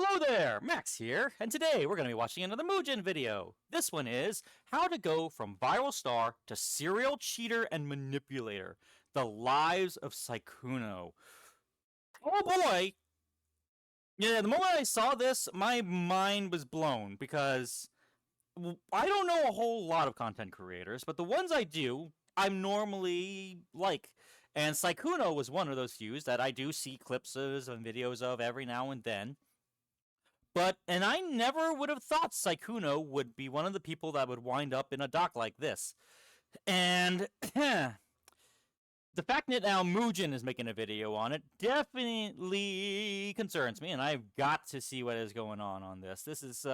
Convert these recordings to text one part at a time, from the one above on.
Hello there, Max here, and today we're going to be watching another Mujin video. This one is how to go from viral star to serial cheater and manipulator. The lives of Sykkuno. Oh boy! Yeah, the moment I saw this, my mind was blown because I don't know a whole lot of content creators, but the ones I do, I'm normally like. And Sykkuno was one of those few that I do see clips of and videos of every now and then. And I never would have thought Sykkuno would be one of the people that would wind up in a doc like this. And the fact that now Mujin is making a video on it definitely concerns me, and I've got to see what is going on this. This is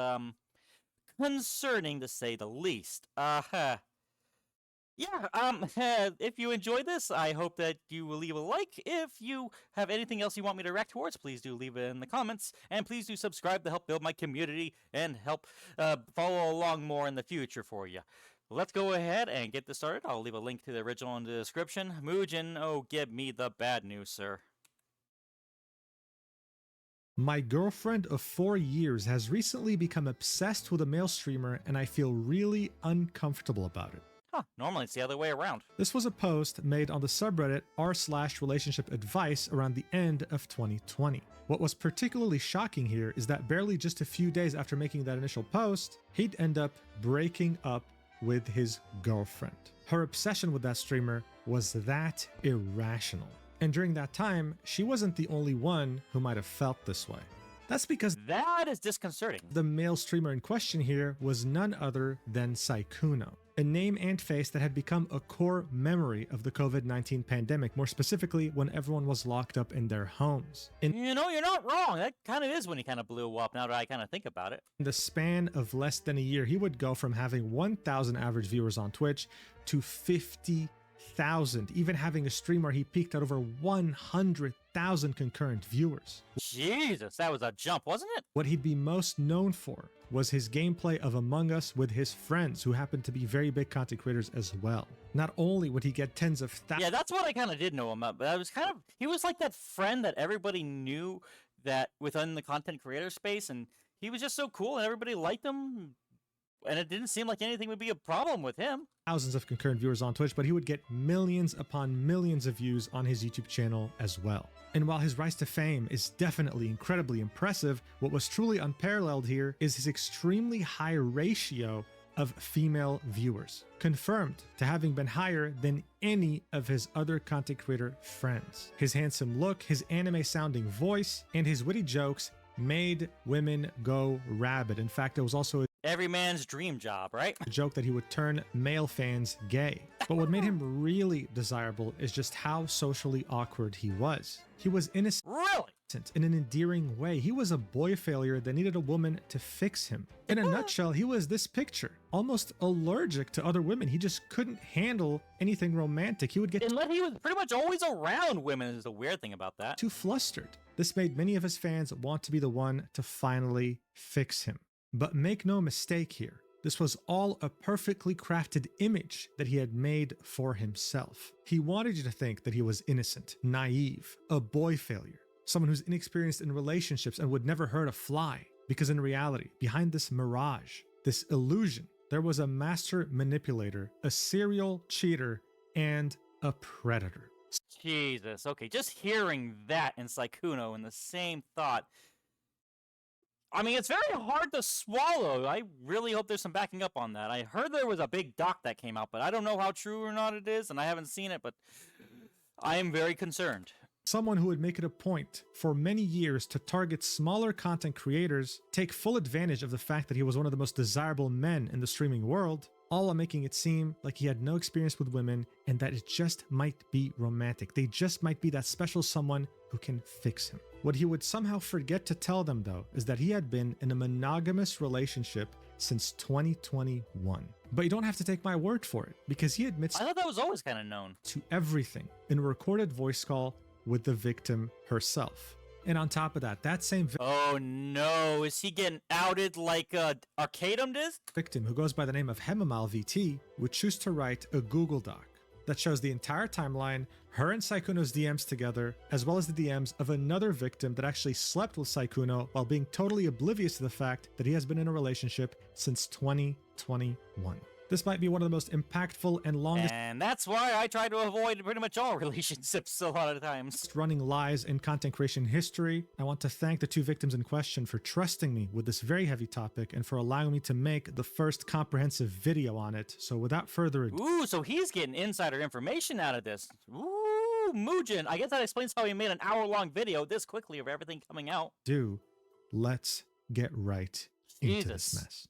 concerning to say the least. If you enjoyed this, I hope that you will leave a like. If you have anything else you want me to react towards, please do leave it in the comments. And please do subscribe to help build my community and help follow along more in the future for you. Let's go ahead and get this started. I'll leave a link to the original in the description. Mujin, oh, give me the bad news, sir. My girlfriend of 4 years has recently become obsessed with a male streamer, and I feel really uncomfortable about it. Huh, normally it's the other way around. This was a post made on the subreddit r/relationship advice around the end of 2020. What was particularly shocking here is that barely just a few days after making that initial post, he'd end up breaking up with his girlfriend. Her obsession with that streamer was that irrational. And during that time, she wasn't the only one who might have felt this way. That's because that is disconcerting. The male streamer in question here was none other than Sykkuno, a name and face that had become a core memory of the COVID-19 pandemic, more specifically when everyone was locked up in their homes. You know, you're not wrong. That kind of is when he kind of blew up, now that I kind of think about it. In the span of less than a year, he would go from having 1,000 average viewers on Twitch to 50,000, even having a stream where he peaked at over 100,000 concurrent viewers. Jesus, that was a jump, wasn't it? What he'd be most known for was his gameplay of Among Us with his friends, who happened to be very big content creators as well. Not only would he get tens of thousands— Yeah, that's what I kind of did know him about, but I was he was like that friend that everybody knew that within the content creator space, and he was just so cool and everybody liked him, and it didn't seem like anything would be a problem with him. Thousands of concurrent viewers on Twitch, but he would get millions upon millions of views on his YouTube channel as well. And while his rise to fame is definitely incredibly impressive, what was truly unparalleled here is his extremely high ratio of female viewers, confirmed to having been higher than any of his other content creator friends. His handsome look, his anime-sounding voice, and his witty jokes made women go rabid. In fact, it was also every man's dream job, right? a joke that he would turn male fans gay. But what made him really desirable is just how socially awkward he was. He was innocent. Really? In an endearing way. He was a boy failure that needed a woman to fix him. In a nutshell, he was this picture, almost allergic to other women. He just couldn't handle anything romantic. He would get he was pretty much always around women is the weird thing about that. Too flustered. This made many of his fans want to be the one to finally fix him. But make no mistake here, this was all a perfectly crafted image that he had made for himself. He wanted you to think that he was innocent, naive, a boy failure, someone who's inexperienced in relationships and would never hurt a fly. Because in reality, behind this mirage, this illusion, there was a master manipulator, a serial cheater, and a predator. Jesus, okay, just hearing that in Sykkuno in the same thought, I mean, it's very hard to swallow. I really hope there's some backing up on that. I heard there was a big doc that came out, but I don't know how true or not it is, and I haven't seen it, but I am very concerned. Someone who would make it a point for many years to target smaller content creators, take full advantage of the fact that he was one of the most desirable men in the streaming world, all while making it seem like he had no experience with women and that it just might be romantic. They just might be that special someone who can fix him. What he would somehow forget to tell them, though, is that he had been in a monogamous relationship since 2021. But you don't have to take my word for it, because he admits— I thought that was always kind of known— to everything in a recorded voice call with the victim herself. And on top of that, that same oh no, is he getting outed like Arcadum did? victim, who goes by the name of HemamalVT, would choose to write a Google Doc that shows the entire timeline, her and Sykkuno's DMs together, as well as the DMs of another victim that actually slept with Sykkuno while being totally oblivious to the fact that he has been in a relationship since 2021. This might be one of the most impactful and longest And that's why I try to avoid pretty much all relationships a lot of times. running lies in content creation history. I want to thank the two victims in question for trusting me with this very heavy topic and for allowing me to make the first comprehensive video on it. So without further ado, Ooh, so he's getting insider information out of this. Ooh, Mujin. I guess that explains how he made an hour-long video this quickly of everything coming out. let's get right into this mess.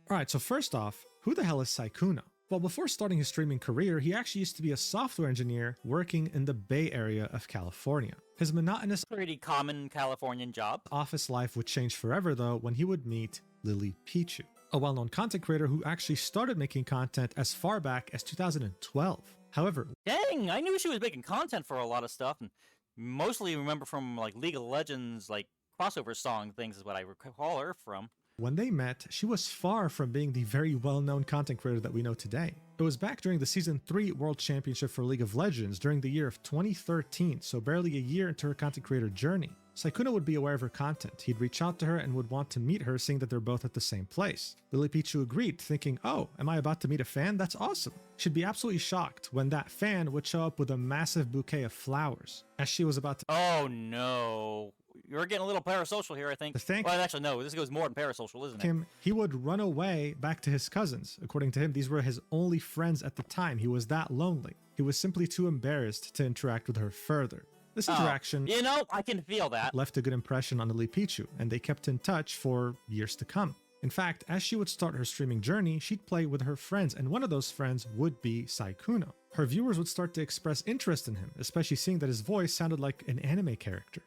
Alright, so first off, who the hell is Sykkuno? Well, before starting his streaming career, he actually used to be a software engineer working in the Bay Area of California. His monotonous Pretty common Californian job. office life would change forever though when he would meet Lily Pichu, a well-known content creator who actually started making content as far back as 2012. However, Dang, I knew she was making content for a lot of stuff, and mostly remember from like League of Legends, like crossover song things is what I recall her from. when they met, she was far from being the very well-known content creator that we know today. It was back during the Season 3 World Championship for League of Legends during the year of 2013, so barely a year into her content creator journey. Sykkuno would be aware of her content. He'd reach out to her and would want to meet her, seeing that they're both at the same place. Lily Pichu agreed, thinking, oh, am I about to meet a fan? That's awesome. She'd be absolutely shocked when that fan would show up with a massive bouquet of flowers. As she was about to Oh no. You're getting a little parasocial here, I think. To thank Well, actually, no, this goes more than parasocial, isn't it? him, he would run away back to his cousins. According to him, these were his only friends at the time. He was that lonely. He was simply too embarrassed to interact with her further. This interaction You know, I can feel that. left a good impression on Lily Pichu, and they kept in touch for years to come. In fact, as she would start her streaming journey, she'd play with her friends, and one of those friends would be Sykkuno. Her viewers would start to express interest in him, especially seeing that his voice sounded like an anime character.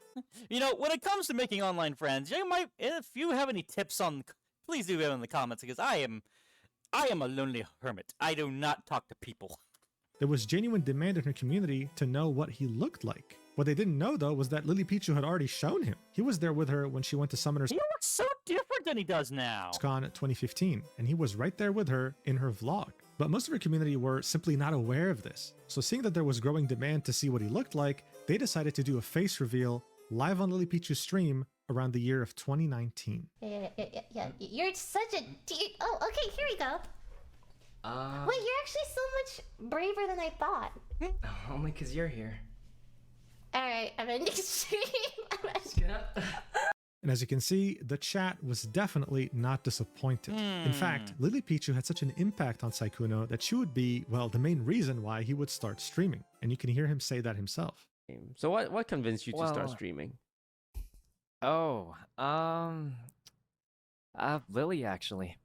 You know, when it comes to making online friends, you might, if you have any tips on, please do it in the comments, because I am a lonely hermit. I do not talk to people. There was genuine demand in her community to know what he looked like. What they didn't know, though, was that Lily Pichu had already shown him. He was there with her when she went to Summoner's He looks so different than he does now. Con 2015, and he was right there with her in her vlog. But most of her community were simply not aware of this. So seeing that there was growing demand to see what he looked like, they decided to do a face reveal live on Lily Pichu's stream around the year of 2019. Yeah. You're such a oh, okay, here we go. Wait, you're actually so much braver than I thought. Only because you're here. Alright, I'm ending stream. Get up. And as you can see, the chat was definitely not disappointed. In fact, Lily Pichu had such an impact on Sykkuno that she would be, well, the main reason why he would start streaming. And you can hear him say that himself. So what convinced you to start Well- streaming? Oh, Lily, actually.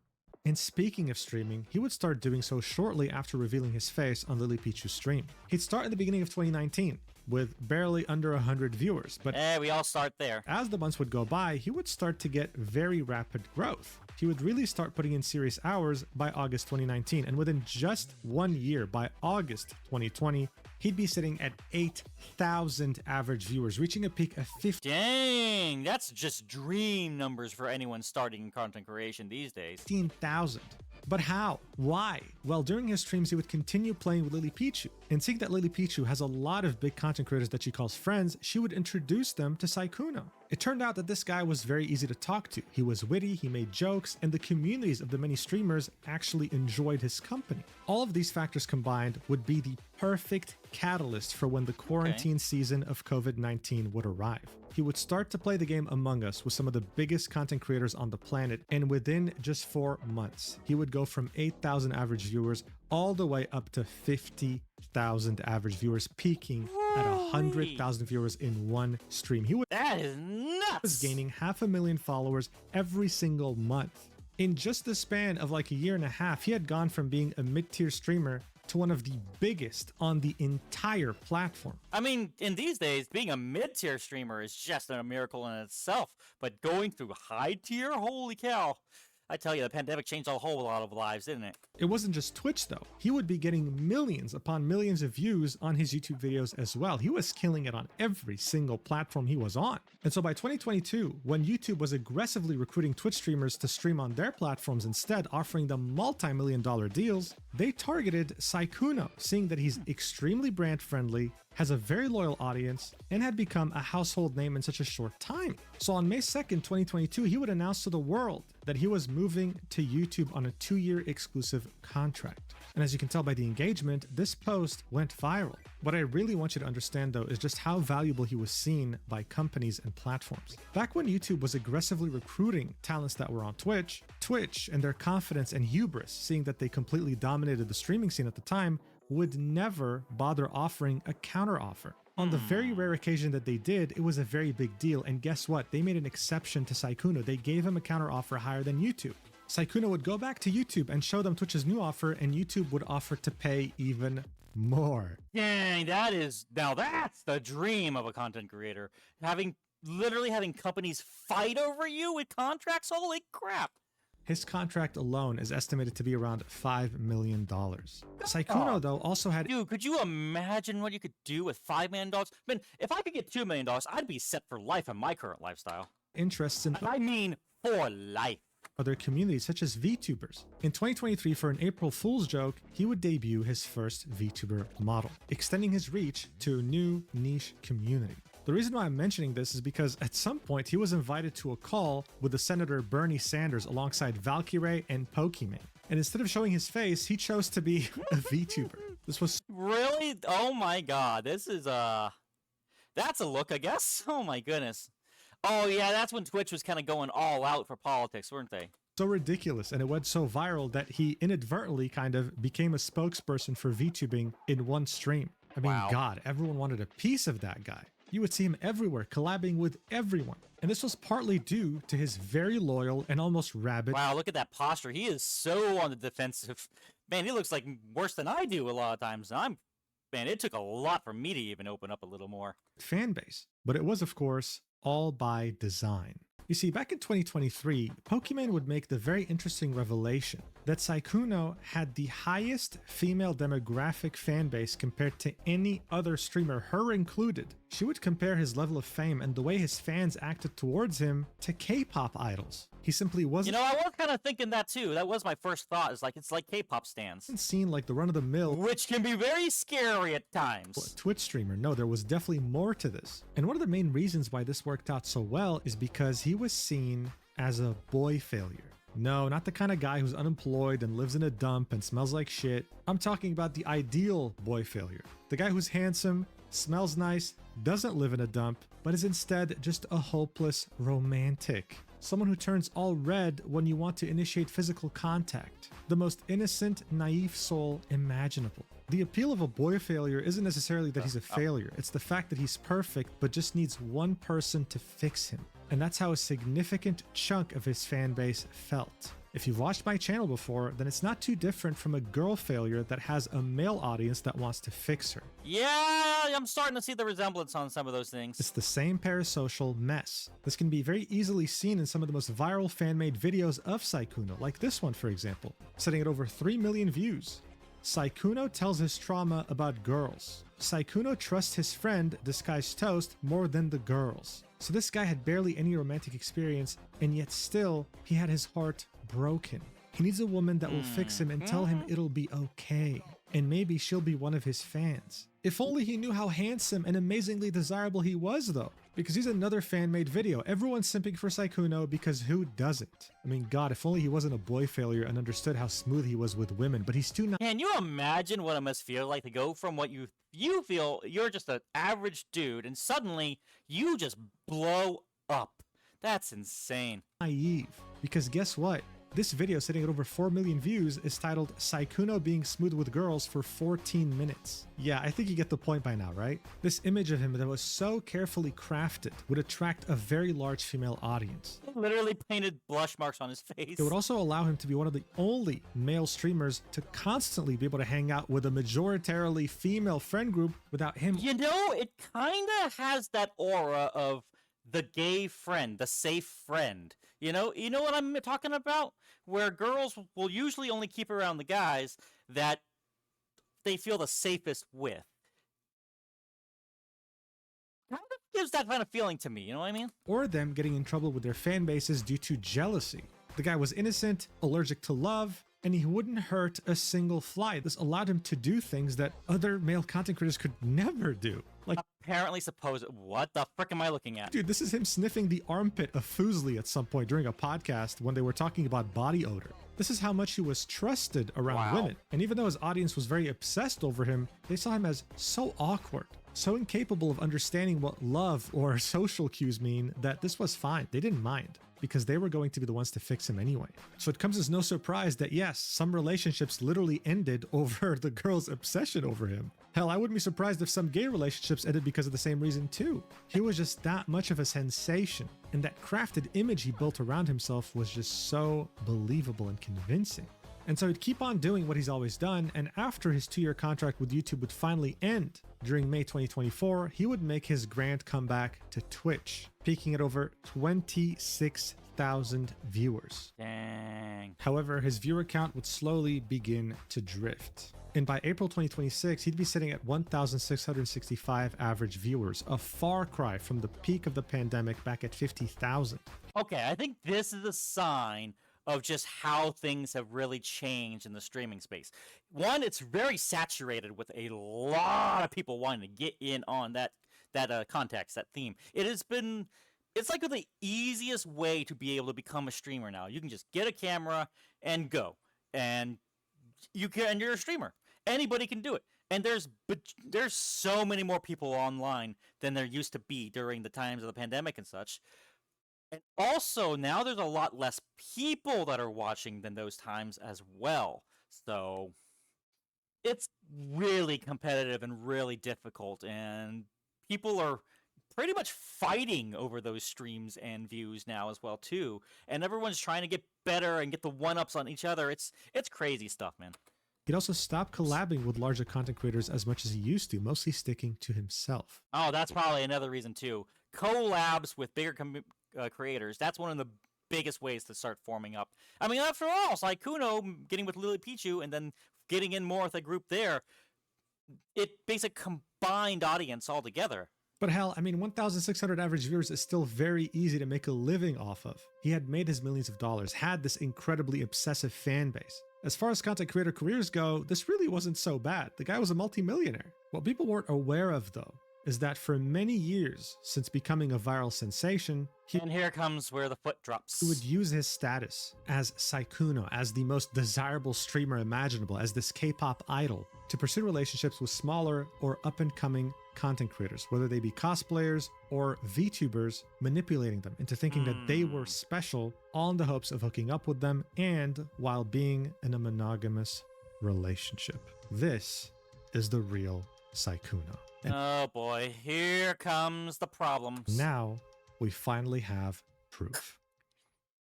And speaking of streaming, he would start doing so shortly after revealing his face on Lily Pichu's stream. He'd start in the beginning of 2019 with barely under 100 viewers, but We all start there. as the months would go by, he would start to get very rapid growth. He would really start putting in serious hours by August 2019, and within just 1 year, by August 2020, he'd be sitting at 8,000 average viewers, reaching a peak of Dang, that's just dream numbers for anyone starting content creation these days. 15,000. But how? Why? Well, during his streams, he would continue playing with Lily Pichu. And seeing that Lily Pichu has a lot of big content creators that she calls friends, she would introduce them to Sykkuno. It turned out that this guy was very easy to talk to. He was witty, he made jokes, and the communities of the many streamers actually enjoyed his company. All of these factors combined would be the perfect catalyst for when the quarantine season of COVID-19 would arrive. He would start to play the game Among Us with some of the biggest content creators on the planet, and within just 4 months, he would go from 8,000 average viewers all the way up to 50,000 average viewers, peaking at 100,000 viewers in one stream. He That is was nuts! gaining 500,000 followers every single month. In just the span of like a year and a half, he had gone from being a mid-tier streamer to one of the biggest on the entire platform. I mean, in these days, being a mid-tier streamer is just a miracle in itself. But going through high tier, holy cow. I tell you, the pandemic changed a whole lot of lives, didn't it? It wasn't just Twitch though. He would be getting millions upon millions of views on his YouTube videos as well. He was killing it on every single platform he was on. And so by 2022, when YouTube was aggressively recruiting Twitch streamers to stream on their platforms instead, offering them multi-million-dollar deals, they targeted Sykkuno, seeing that he's extremely brand friendly, has a very loyal audience, and had become a household name in such a short time. So on May 2nd, 2022, he would announce to the world that he was moving to YouTube on a 2-year exclusive contract. And as you can tell by the engagement, this post went viral. What I really want you to understand though is just how valuable he was seen by companies and platforms. Back when YouTube was aggressively recruiting talents that were on Twitch, Twitch and their confidence and hubris, seeing that they completely dominated the streaming scene at the time, would never bother offering a counteroffer. On the very rare occasion that they did, it was a very big deal, and guess what? They made an exception to Sykkuno. They gave him a counteroffer higher than YouTube. Sykkuno would go back to YouTube and show them Twitch's new offer, and YouTube would offer to pay even more. Dang, now that's the dream of a content creator. Literally having companies fight over you with contracts, holy crap. His contract alone is estimated to be around $5 million. Sykkuno, though, also had... Dude, could you imagine what you could do with $5 million? Man, if I could get $2 million, I'd be set for life in my current lifestyle. Interests in... I mean, for life. Other communities, such as VTubers. In 2023, for an April Fool's joke, he would debut his first VTuber model, extending his reach to a new niche community. The reason why I'm mentioning this is because at some point he was invited to a call with the Senator Bernie Sanders alongside Valkyrae and Pokimane. And instead of showing his face, he chose to be a VTuber. This was... Really? Oh my god, this is that's a look, I guess? Oh my goodness. Oh yeah, that's when Twitch was kind of going all out for politics, weren't they? So ridiculous, and it went so viral that he inadvertently kind of became a spokesperson for VTubing in one stream. I mean, Wow. God, everyone wanted a piece of that guy. You would see him everywhere, collabing with everyone. And this was partly due to his very loyal and almost rabid Wow, look at that posture. He is so on the defensive. Man, he looks like worse than I do a lot of times. Man, it took a lot for me to even open up a little more. fan base. But it was, of course, all by design. You see, back in 2023, Pokimane would make the very interesting revelation that Sykkuno had the highest female demographic fan base compared to any other streamer, her included. She would compare his level of fame and the way his fans acted towards him to K-pop idols. He simply wasn't... You know, I was kind of thinking that too. That was my first thought. It's like K-pop stands, seen like the run-of-the-mill which can be very scary at times. Twitch streamer. No, there was definitely more to this. And one of the main reasons why this worked out so well is because he was seen as a boy failure. No, not the kind of guy who's unemployed and lives in a dump and smells like shit. I'm talking about the ideal boy failure. The guy who's handsome, smells nice, doesn't live in a dump, but is instead just a hopeless romantic. Someone who turns all red when you want to initiate physical contact. The most innocent, naive soul imaginable. The appeal of a boy failure isn't necessarily that he's a failure. It's the fact that he's perfect but just needs one person to fix him. And that's how a significant chunk of his fan base felt. If you've watched my channel before, then it's not too different from a girl failure that has a male audience that wants to fix her. Yeah, I'm starting to see the resemblance on some of those things. It's the same parasocial mess. This can be very easily seen in some of the most viral fan-made videos of Sykkuno, like this one for example, sitting at over 3 million views. Sykkuno tells his trauma about girls. Sykkuno trusts his friend, Disguised Toast, more than the girls. So this guy had barely any romantic experience, and yet still, he had his heart broken. He needs a woman that will fix him and tell him it'll be okay. And maybe she'll be one of his fans. If only he knew how handsome and amazingly desirable he was though. Because he's another fan-made video. Everyone's simping for Sykkuno because who doesn't? I mean, God, if only he wasn't a boy failure and understood how smooth he was with women, but he's too Can you imagine what it must feel like to go from what you feel you're just an average dude and suddenly you just blow up? That's insane. naive. Because guess what? This video, sitting at over 4 million views, is titled Sykkuno being smooth with girls for 14 minutes. Yeah, I think you get the point by now, right? This image of him that was so carefully crafted would attract a very large female audience. Literally painted blush marks on his face. It would also allow him to be one of the only male streamers to constantly be able to hang out with a majoritarily female friend group without him. You know, it kind of has that aura of the gay friend, the safe friend. You know what I'm talking about? Where girls will usually only keep around the guys that they feel the safest with. Kind of gives that kind of feeling to me, you know what I mean? Or them getting in trouble with their fan bases due to jealousy. The guy was innocent, allergic to love, and he wouldn't hurt a single fly. This allowed him to do things that other male content creators could never do. Like, Apparently what the frick am I looking at? dude, this is him sniffing the armpit of Fuslie at some point during a podcast when they were talking about body odor. This is how much he was trusted around Wow. women. And even though his audience was very obsessed over him, they saw him as so awkward, so incapable of understanding what love or social cues mean that this was fine. They didn't mind because they were going to be the ones to fix him anyway. So it comes as no surprise that yes, some relationships literally ended over the girl's obsession over him. Hell, I wouldn't be surprised if some gay relationships ended because of the same reason too. He was just that much of a sensation, and that crafted image he built around himself was just so believable and convincing. And so he'd keep on doing what he's always done, and after his 2-year contract with YouTube would finally end during May 2024, he would make his grand comeback to Twitch, peaking at over 26,000 viewers. Dang. However, his viewer count would slowly begin to drift. And by April 2026, he'd be sitting at 1,665 average viewers, a far cry from the peak of the pandemic back at 50,000. Okay, I think this is a sign of just how things have really changed in the streaming space. One, it's very saturated with a lot of people wanting to get in on that context, that theme. It's like the easiest way to be able to become a streamer now. You can just get a camera and go, and you're a streamer. Anybody can do it. And there's so many more people online than there used to be during the times of the pandemic and such. And also, now there's a lot less people that are watching than those times as well. So it's really competitive and really difficult, and people are pretty much fighting over those streams and views now as well too. And everyone's trying to get better and get the one-ups on each other. It's crazy stuff, man. He'd also stopped collabing with larger content creators as much as he used to, mostly sticking to himself. Oh, that's probably another reason too. Collabs with bigger creators, that's one of the biggest ways to start forming up. I mean, after all, Sykkuno getting with Lily Pichu and then getting in more with a group there, it makes a combined audience altogether. But hell, I mean, 1,600 average viewers is still very easy to make a living off of. He had made his millions of dollars, had this incredibly obsessive fan base. As far as content creator careers go, this really wasn't so bad. The guy was a multimillionaire. What people weren't aware of, though, is that for many years since becoming a viral sensation, And here comes where the foot drops. he would use his status as Sykkuno, as the most desirable streamer imaginable, as this K-pop idol, to pursue relationships with smaller or up-and-coming content creators, whether they be cosplayers or VTubers, manipulating them into thinking that they were special, all in the hopes of hooking up with them and while being in a monogamous relationship. This is the real Sykkuno. And Oh boy, here comes the problems. now we finally have proof.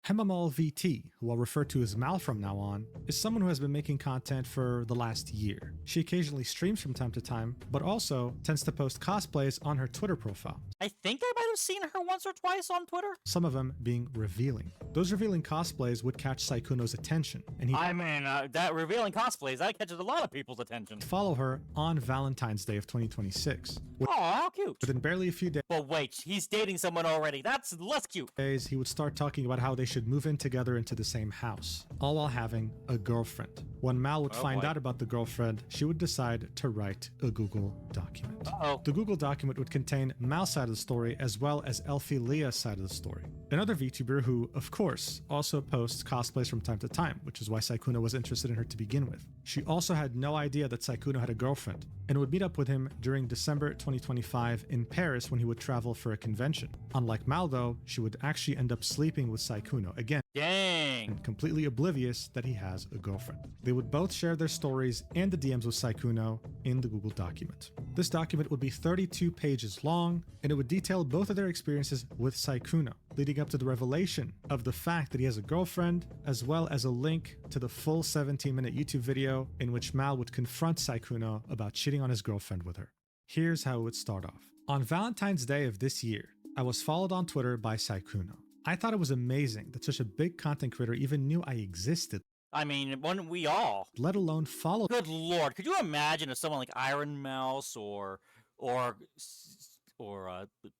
Hemamal VT, who I'll refer to as Mal from now on, is someone who has been making content for the last year. She occasionally streams from time to time, but also tends to post cosplays on her Twitter profile, I think I might have seen her once or twice on Twitter. some of them being revealing. Those revealing cosplays would catch Sykkuno's attention, and he'd I mean, that revealing cosplays, that catches a lot of people's attention. follow her on Valentine's Day of 2026. Oh, how cute. Within barely a few Well, wait, he's dating someone already. That's less cute. days, he would start talking about how they should move in together into the same house, all while having a girlfriend. When Mal would Oh, find boy. out about the girlfriend, she would decide to write a Google document. Uh-oh. The Google document would contain Mal's side of the story as well as Elfie Leah's side of the story. Another VTuber who, of course, also posts cosplays from time to time, which is why Sykkuno was interested in her to begin with. She also had no idea that Sykkuno had a girlfriend and would meet up with him during December 2025 in Paris when he would travel for a convention. Unlike Mal, though, she would actually end up sleeping with Sykkuno, again, Dang. completely oblivious that he has a girlfriend. They would both share their stories and the DMs with Sykkuno in the Google document. This document would be 32 pages long, and it would detail both of their experiences with Sykkuno, leading up to the revelation of the fact that he has a girlfriend, as well as a link to the full 17-minute YouTube video in which Mal would confront Sykkuno about cheating on his girlfriend with her. Here's how it would start off. On Valentine's Day of this year, I was followed on Twitter by Sykkuno. I thought it was amazing that such a big content creator even knew I existed, I mean, wouldn't we all? let alone follow. Good lord, could you imagine if someone like Iron Mouse or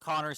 Connor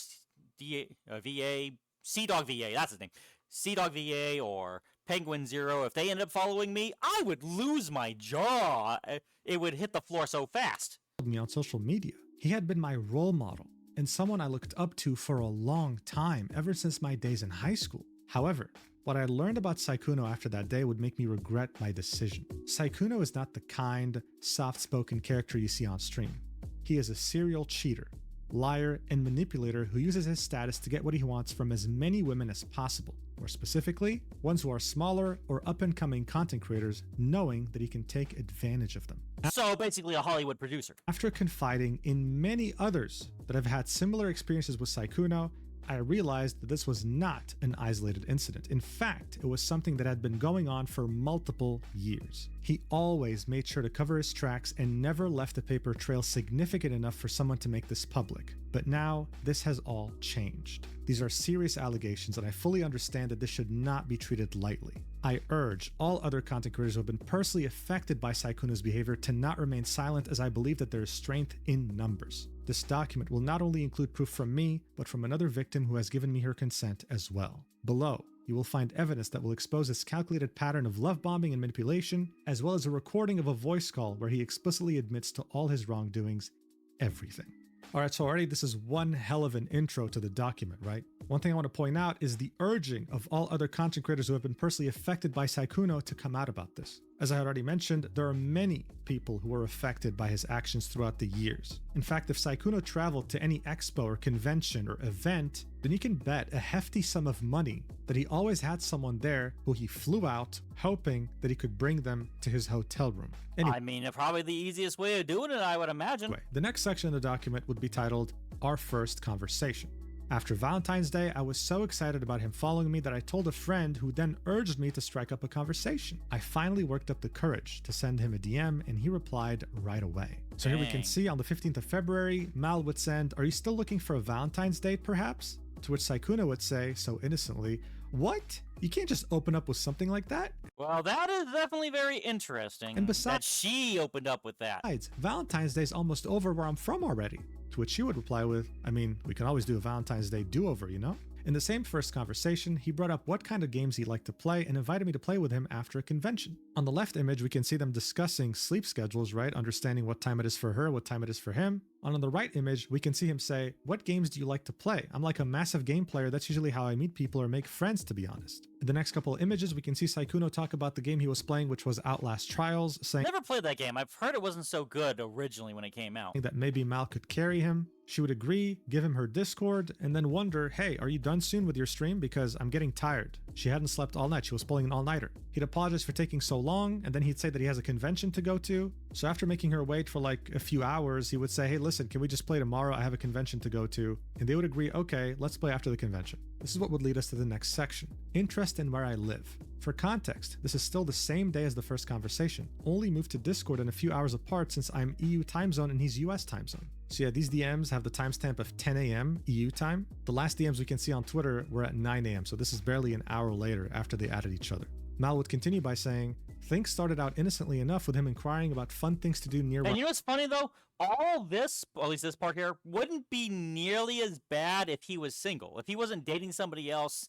VA, Sea Dog VA, that's his name, Sea Dog VA or Penguin Zero, if they ended up following me, I would lose my jaw. It would hit the floor so fast. Me on social media. He had been my role model and someone I looked up to for a long time, ever since my days in high school. However, what I learned about Sykkuno after that day would make me regret my decision. Sykkuno is not the kind, soft-spoken character you see on stream. He is a serial cheater, liar, and manipulator who uses his status to get what he wants from as many women as possible. More specifically, ones who are smaller or up-and-coming content creators, knowing that he can take advantage of them. So basically a Hollywood producer. After confiding in many others that have had similar experiences with Sykkuno, I realized that this was not an isolated incident. In fact, it was something that had been going on for multiple years. He always made sure to cover his tracks and never left a paper trail significant enough for someone to make this public. But now, this has all changed. These are serious allegations, and I fully understand that this should not be treated lightly. I urge all other content creators who have been personally affected by Sykkuno's behavior to not remain silent, as I believe that there is strength in numbers. This document will not only include proof from me, but from another victim who has given me her consent as well. Below, you will find evidence that will expose this calculated pattern of love bombing and manipulation, as well as a recording of a voice call where he explicitly admits to all his wrongdoings, everything. Alright, so already this is one hell of an intro to the document, right? One thing I want to point out is the urging of all other content creators who have been personally affected by Sykkuno to come out about this. As I had already mentioned, there are many people who were affected by his actions throughout the years. In fact, if Sykkuno traveled to any expo or convention or event, then you can bet a hefty sum of money that he always had someone there who he flew out, hoping that he could bring them to his hotel room. Anyway, I mean, probably the easiest way of doing it, I would imagine. the next section of the document would be titled, Our First Conversation. After Valentine's Day, I was so excited about him following me that I told a friend, who then urged me to strike up a conversation. I finally worked up the courage to send him a DM, and he replied right away. So here we can Dang. see on the 15th of February, Mal would send, "Are you still looking for a Valentine's date, perhaps?" To which Sykkuno would say, so innocently, "What? You can't just open up with something like that?" Well, that is definitely very interesting. And that besides- she opened up with that. Besides, Valentine's Day is almost over where I'm from already. To which she would reply with, "I mean, we can always do a Valentine's Day do-over, you know?" In the same first conversation, he brought up what kind of games he liked to play and invited me to play with him after a convention. On the left image, we can see them discussing sleep schedules, right? Understanding what time it is for her, what time it is for him. And on the right image, we can see him say, "What games do you like to play? I'm like a massive game player. That's usually how I meet people or make friends, to be honest." In the next couple of images, we can see Sykkuno talk about the game he was playing, which was Outlast Trials, saying Never played that game. I've heard it wasn't so good originally when it came out. that maybe Mal could carry him. She would agree, give him her Discord, and then wonder, "Hey, are you done soon with your stream? Because I'm getting tired." She hadn't slept all night. She was pulling an all-nighter. He'd apologize for taking so long, and then he'd say that he has a convention to go to. So after making her wait for like a few hours, he would say, "Hey, listen, can we just play tomorrow? I have a convention to go to." And they would agree, "Okay, let's play after the convention." This is what would lead us to the next section. Interest in where I live. For context, this is still the same day as the first conversation, only moved to Discord and a few hours apart since I'm EU time zone and he's US time zone. So yeah, these DMs have the timestamp of 10 a.m. EU time. The last DMs we can see on Twitter were at 9 a.m., so this is barely an hour later after they added each other. Mal would continue by saying, "Things started out innocently enough with him inquiring about fun things to do near And you know what's funny though? All this, or at least this part here, wouldn't be nearly as bad if he was single. If he wasn't dating somebody else,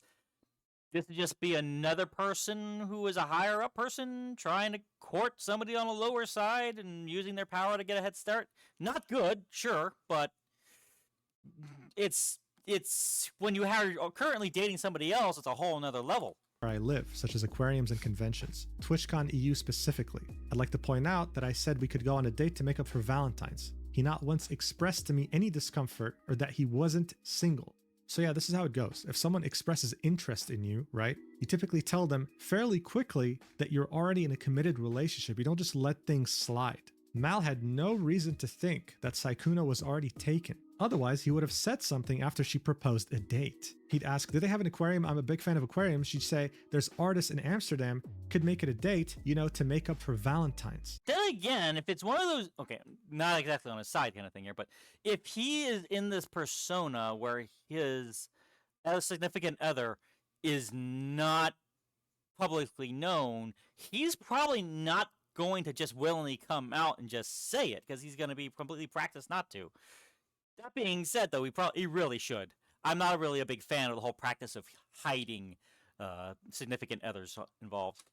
this would just be another person who is a higher up person trying to court somebody on a lower side and using their power to get a head start. Not good, sure, but it's when you are currently dating somebody else, it's a whole nother level. where I live, such as aquariums and conventions, TwitchCon EU specifically. I'd like to point out that I said we could go on a date to make up for Valentine's. He not once expressed to me any discomfort or that he wasn't single. So yeah, this is how it goes. If someone expresses interest in you, right, you typically tell them fairly quickly that you're already in a committed relationship. You don't just let things slide. Mal had no reason to think that Sykkuno was already taken. Otherwise, he would have said something after she proposed a date. He'd ask, "Did they have an aquarium? I'm a big fan of aquariums." She'd say, "There's artists in Amsterdam. Could make it a date, you know, to make up for Valentine's." Did again, if it's one of those, okay, not exactly on a side kind of thing here, but if he is in this persona where his significant other is not publicly known, he's probably not going to just willingly come out and just say it because he's going to be completely practiced not to. That being said, though, he really should. I'm not really a big fan of the whole practice of hiding significant others involved.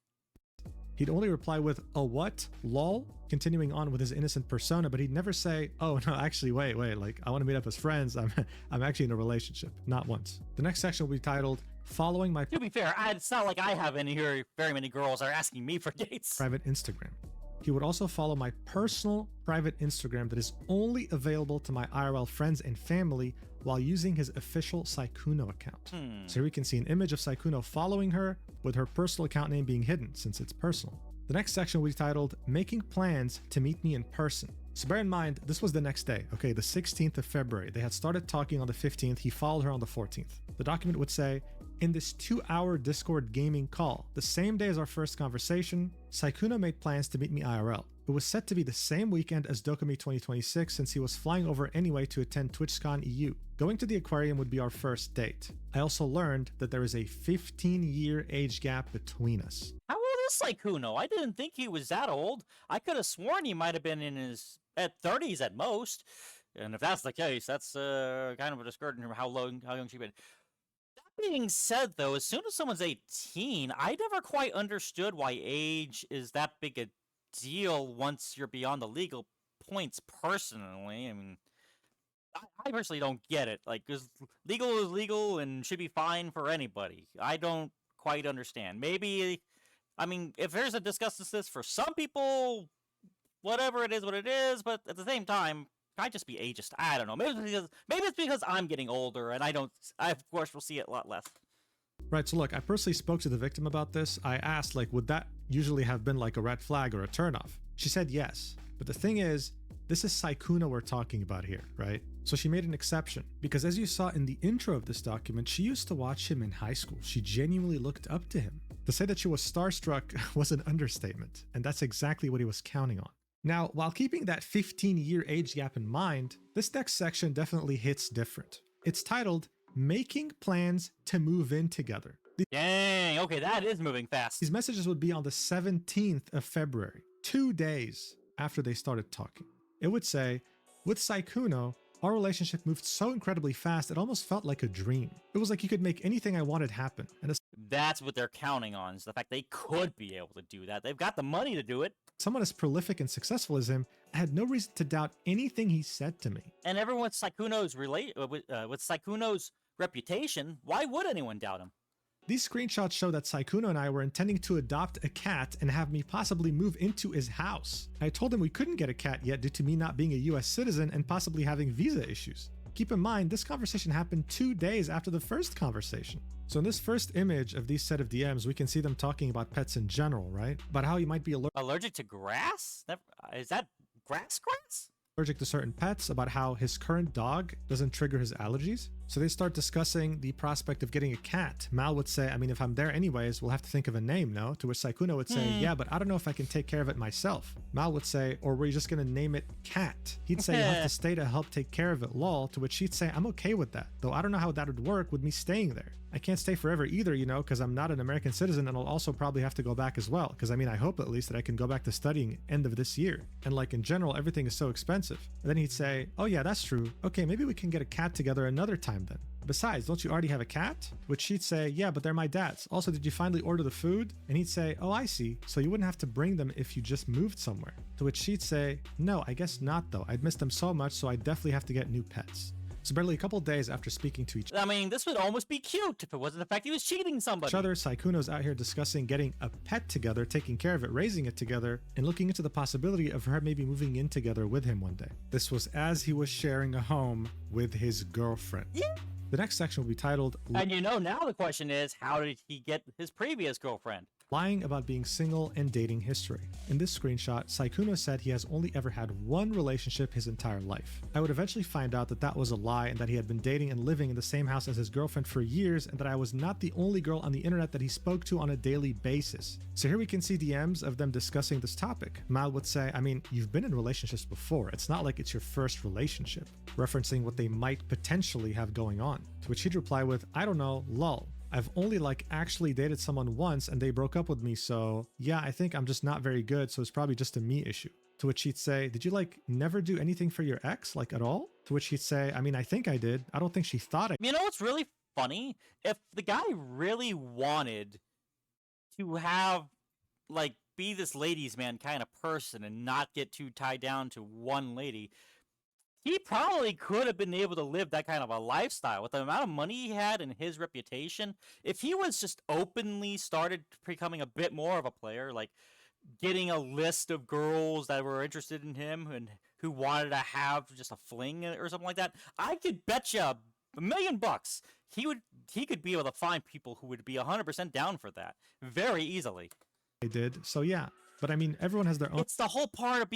He'd only reply with, "Oh, what? Lol?" Continuing on with his innocent persona, but he'd never say, "Oh, no, actually, wait, like, I want to meet up as friends. I'm actually in a relationship." Not once. The next section will be titled, Following My To be fair, it's not like I have very many girls are asking me for dates. Private Instagram. He would also follow my personal private Instagram that is only available to my IRL friends and family while using his official Sykkuno account. So here we can see an image of Sykkuno following her with her personal account name being hidden since it's personal. The next section will be titled, Making Plans to Meet Me in Person. So bear in mind, this was the next day, okay, the 16th of February. They had started talking on the 15th. He followed her on the 14th. The document would say, in this 2-hour Discord gaming call, the same day as our first conversation, Sykkuno made plans to meet me IRL. It was set to be the same weekend as Dokumi 2026 since he was flying over anyway to attend TwitchCon EU. Going to the aquarium would be our first date. I also learned that there is a 15-year age gap between us. How old is Sykkuno? I didn't think he was that old. I could have sworn he might have been in his 30s at most. And if that's the case, that's kind of a discouraging from how young she's been. That being said, though, as soon as someone's 18, I never quite understood why age is that big a deal once you're beyond the legal points personally. I mean, I personally don't get it. Like, 'cause legal is legal and should be fine for anybody. I don't quite understand. Maybe, I mean, if there's a discussion this for some people, whatever it is, what it is, but at the same time, might just be ageist. I don't know. Maybe it's because I'm getting older and I of course will see it a lot less. Right, so look, I personally spoke to the victim about this. I asked, like, would that usually have been like a red flag or a turnoff? She said yes. But the thing is, this is Sykkuno we're talking about here, right? So she made an exception because as you saw in the intro of this document, she used to watch him in high school. She genuinely looked up to him. To say that she was starstruck was an understatement, and that's exactly what he was counting on. Now, while keeping that 15-year age gap in mind, this next section definitely hits different. It's titled, Making Plans to Move In Together. Dang, okay, that is moving fast. These messages would be on the 17th of February, 2 days after they started talking. It would say, with Sykkuno, our relationship moved so incredibly fast it almost felt like a dream. It was like you could make anything I wanted happen. And that's what they're counting on, is the fact they could be able to do that. They've got the money to do it. Someone as prolific and successful as him, I had no reason to doubt anything he said to me. And everyone with Sykkuno's reputation, why would anyone doubt him? These screenshots show that Sykkuno and I were intending to adopt a cat and have me possibly move into his house. I told him we couldn't get a cat yet due to me not being a US citizen and possibly having visa issues. Keep in mind, this conversation happened 2 days after the first conversation. So in this first image of these set of DMs, we can see them talking about pets in general, right? About how you might be allergic to grass? Is that grass? Allergic to certain pets, about how his current dog doesn't trigger his allergies. So they start discussing the prospect of getting a cat. Mal would say, I mean, if I'm there anyways, we'll have to think of a name, no? To which Sykkuno would say, yeah, but I don't know if I can take care of it myself. Mal would say, or we're just gonna name it Cat. He'd say, you'll have to stay to help take care of it, lol. To which she'd say, I'm okay with that, though I don't know how that would work with me staying there. I can't stay forever either, you know, because I'm not an American citizen and I'll also probably have to go back as well. Because I mean, I hope at least that I can go back to studying end of this year. And like in general, everything is so expensive. And then he'd say, oh yeah, that's true. Okay, maybe we can get a cat together another time then. Besides, don't you already have a cat? Which she'd say, yeah, but they're my dad's. Also, did you finally order the food? And he'd say, oh, I see. So you wouldn't have to bring them if you just moved somewhere. To which she'd say, no, I guess not though. I'd miss them so much, so I definitely have to get new pets. So barely a couple days after speaking to each I mean, this would almost be cute if it wasn't the fact he was cheating somebody. other, Sykkuno's out here discussing getting a pet together, taking care of it, raising it together, and looking into the possibility of her maybe moving in together with him one day. This was as he was sharing a home with his girlfriend. Yeah. The next section will be titled, and you know, now the question is, how did he get his previous girlfriend? lying about being single and dating history. In this screenshot, Sykkuno said he has only ever had one relationship his entire life. I would eventually find out that that was a lie and that he had been dating and living in the same house as his girlfriend for years, and that I was not the only girl on the internet that he spoke to on a daily basis. So here we can see DMs of them discussing this topic. Mal would say, I mean, you've been in relationships before. It's not like it's your first relationship, referencing what they might potentially have going on. To which he'd reply with, I don't know, lol. I've only actually dated someone once and they broke up with me, so yeah, I think I'm just not very good, so it's probably just a me issue. To which he'd say, did you never do anything for your ex, at all? To which he'd say, I mean, I think I did. I don't think she thought I. You know what's really funny? If the guy really wanted to have, be this ladies' man kind of person and not get too tied down to one lady, he probably could have been able to live that kind of a lifestyle with the amount of money he had and his reputation. If he was just openly started becoming a bit more of a player, getting a list of girls that were interested in him and who wanted to have just a fling or something like that, I could bet you $1 million he could be able to find people who would be 100% down for that very easily. I did, so yeah. But I mean, everyone has their own. It's the whole part of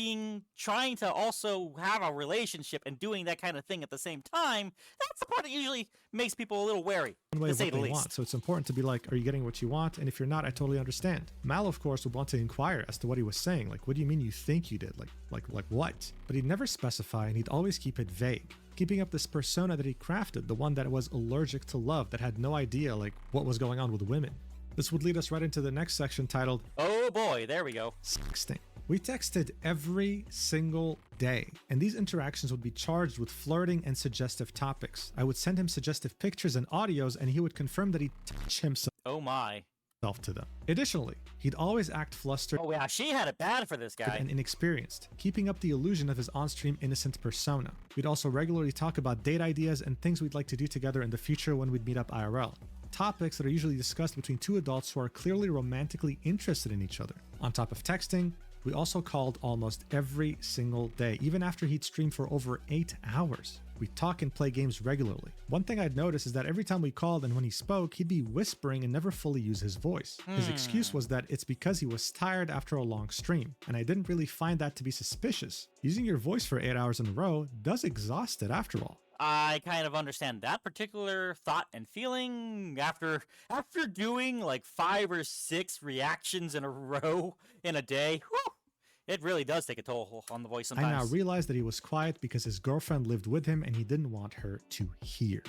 trying to also have a relationship and doing that kind of thing at the same time. That's the part that usually makes people a little wary, way to of say what the they least. want. So it's important to be are you getting what you want? And if you're not, I totally understand. Mal, of course, would want to inquire as to what he was saying. What do you mean you think you did? Like what? But he'd never specify, and he'd always keep it vague, keeping up this persona that he crafted, the one that was allergic to love, that had no idea what was going on with women. This would lead us right into the next section titled, Oh boy, there we go. Sexting. We texted every single day, and these interactions would be charged with flirting and suggestive topics. I would send him suggestive pictures and audios, and he would confirm that he'd touch himself Oh my. to them. Additionally, he'd always act flustered Oh yeah, she had it bad for this guy. and inexperienced, keeping up the illusion of his on-stream innocent persona. We'd also regularly talk about date ideas and things we'd like to do together in the future when we'd meet up IRL. Topics that are usually discussed between two adults who are clearly romantically interested in each other. On top of texting, we also called almost every single day, even after he'd stream for over 8 hours. We'd talk and play games regularly. One thing I'd noticed is that every time we called and when he spoke, he'd be whispering and never fully use his voice. His excuse was that it's because he was tired after a long stream, and I didn't really find that to be suspicious. Using your voice for 8 hours in a row does exhaust it after all. I kind of understand that particular thought and feeling after doing 5 or 6 reactions in a row in a day. Whew, it really does take a toll on the voice sometimes. I now realize that he was quiet because his girlfriend lived with him and he didn't want her to hear.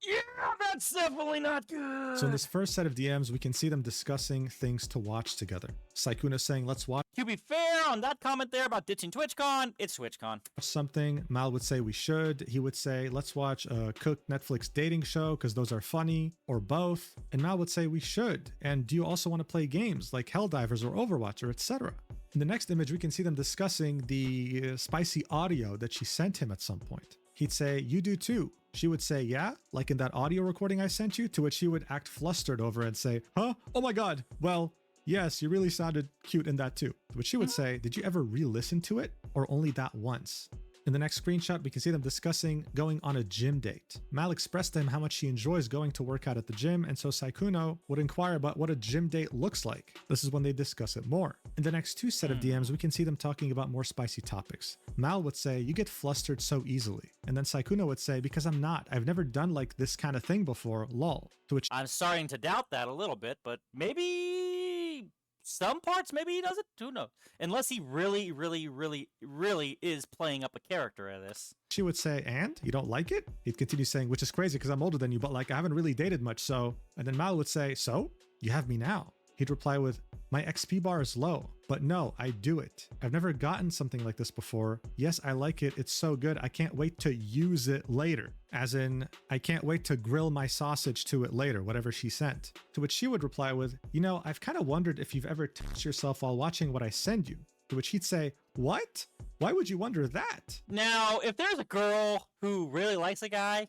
Yeah, that's definitely not good. So in this first set of DMs, we can see them discussing things to watch together. Sykkuno saying, let's watch To be fair, on that comment there about ditching TwitchCon, it's TwitchCon. something. Mal would say we should. He would say, let's watch a cooked Netflix dating show because those are funny, or both. And Mal would say we should. And do you also want to play games like Helldivers or Overwatch or etc.? In the next image, we can see them discussing the spicy audio that she sent him at some point. He'd say, you do too. She would say, yeah, like in that audio recording I sent you, to which he would act flustered over and say, huh? Oh my God. Well, yes, you really sounded cute in that too. To which she would say, did you ever re-listen to it or only that once? In the next screenshot, we can see them discussing going on a gym date. Mal expressed to him how much she enjoys going to work out at the gym, and so Sykkuno would inquire about what a gym date looks like. This is when they discuss it more. In the next two set of DMs, we can see them talking about more spicy topics. Mal would say, you get flustered so easily. And then Sykkuno would say, because I'm not. I've never done this kind of thing before, lol. To which I'm starting to doubt that a little bit, but maybe some parts, maybe he doesn't. Who knows? Unless he really, really, really, really is playing up a character at this. she would say, and? You don't like it? He'd continue saying, which is crazy because I'm older than you, but I haven't really dated much, so. And then Mal would say, so? You have me now. He'd reply with, my XP bar is low, but no, I do it. I've never gotten something like this before. Yes, I like it. It's so good. I can't wait to use it later. As in, I can't wait to grill my sausage to it later, whatever she sent. To which she would reply with, I've kind of wondered if you've ever touched yourself while watching what I send you. To which he'd say, what? Why would you wonder that? Now, if there's a girl who really likes a guy,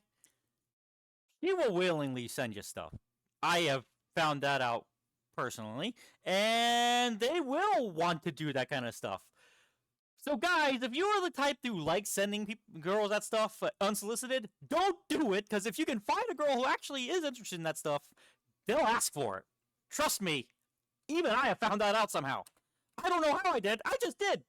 she will willingly send you stuff. I have found that out personally, and they will want to do that kind of stuff. So guys, if you're the type to like sending girls that stuff unsolicited, don't do it, because if you can find a girl who actually is interested in that stuff, they'll ask for it. Trust me, Even I have found that out somehow. I don't know how I did. I just did.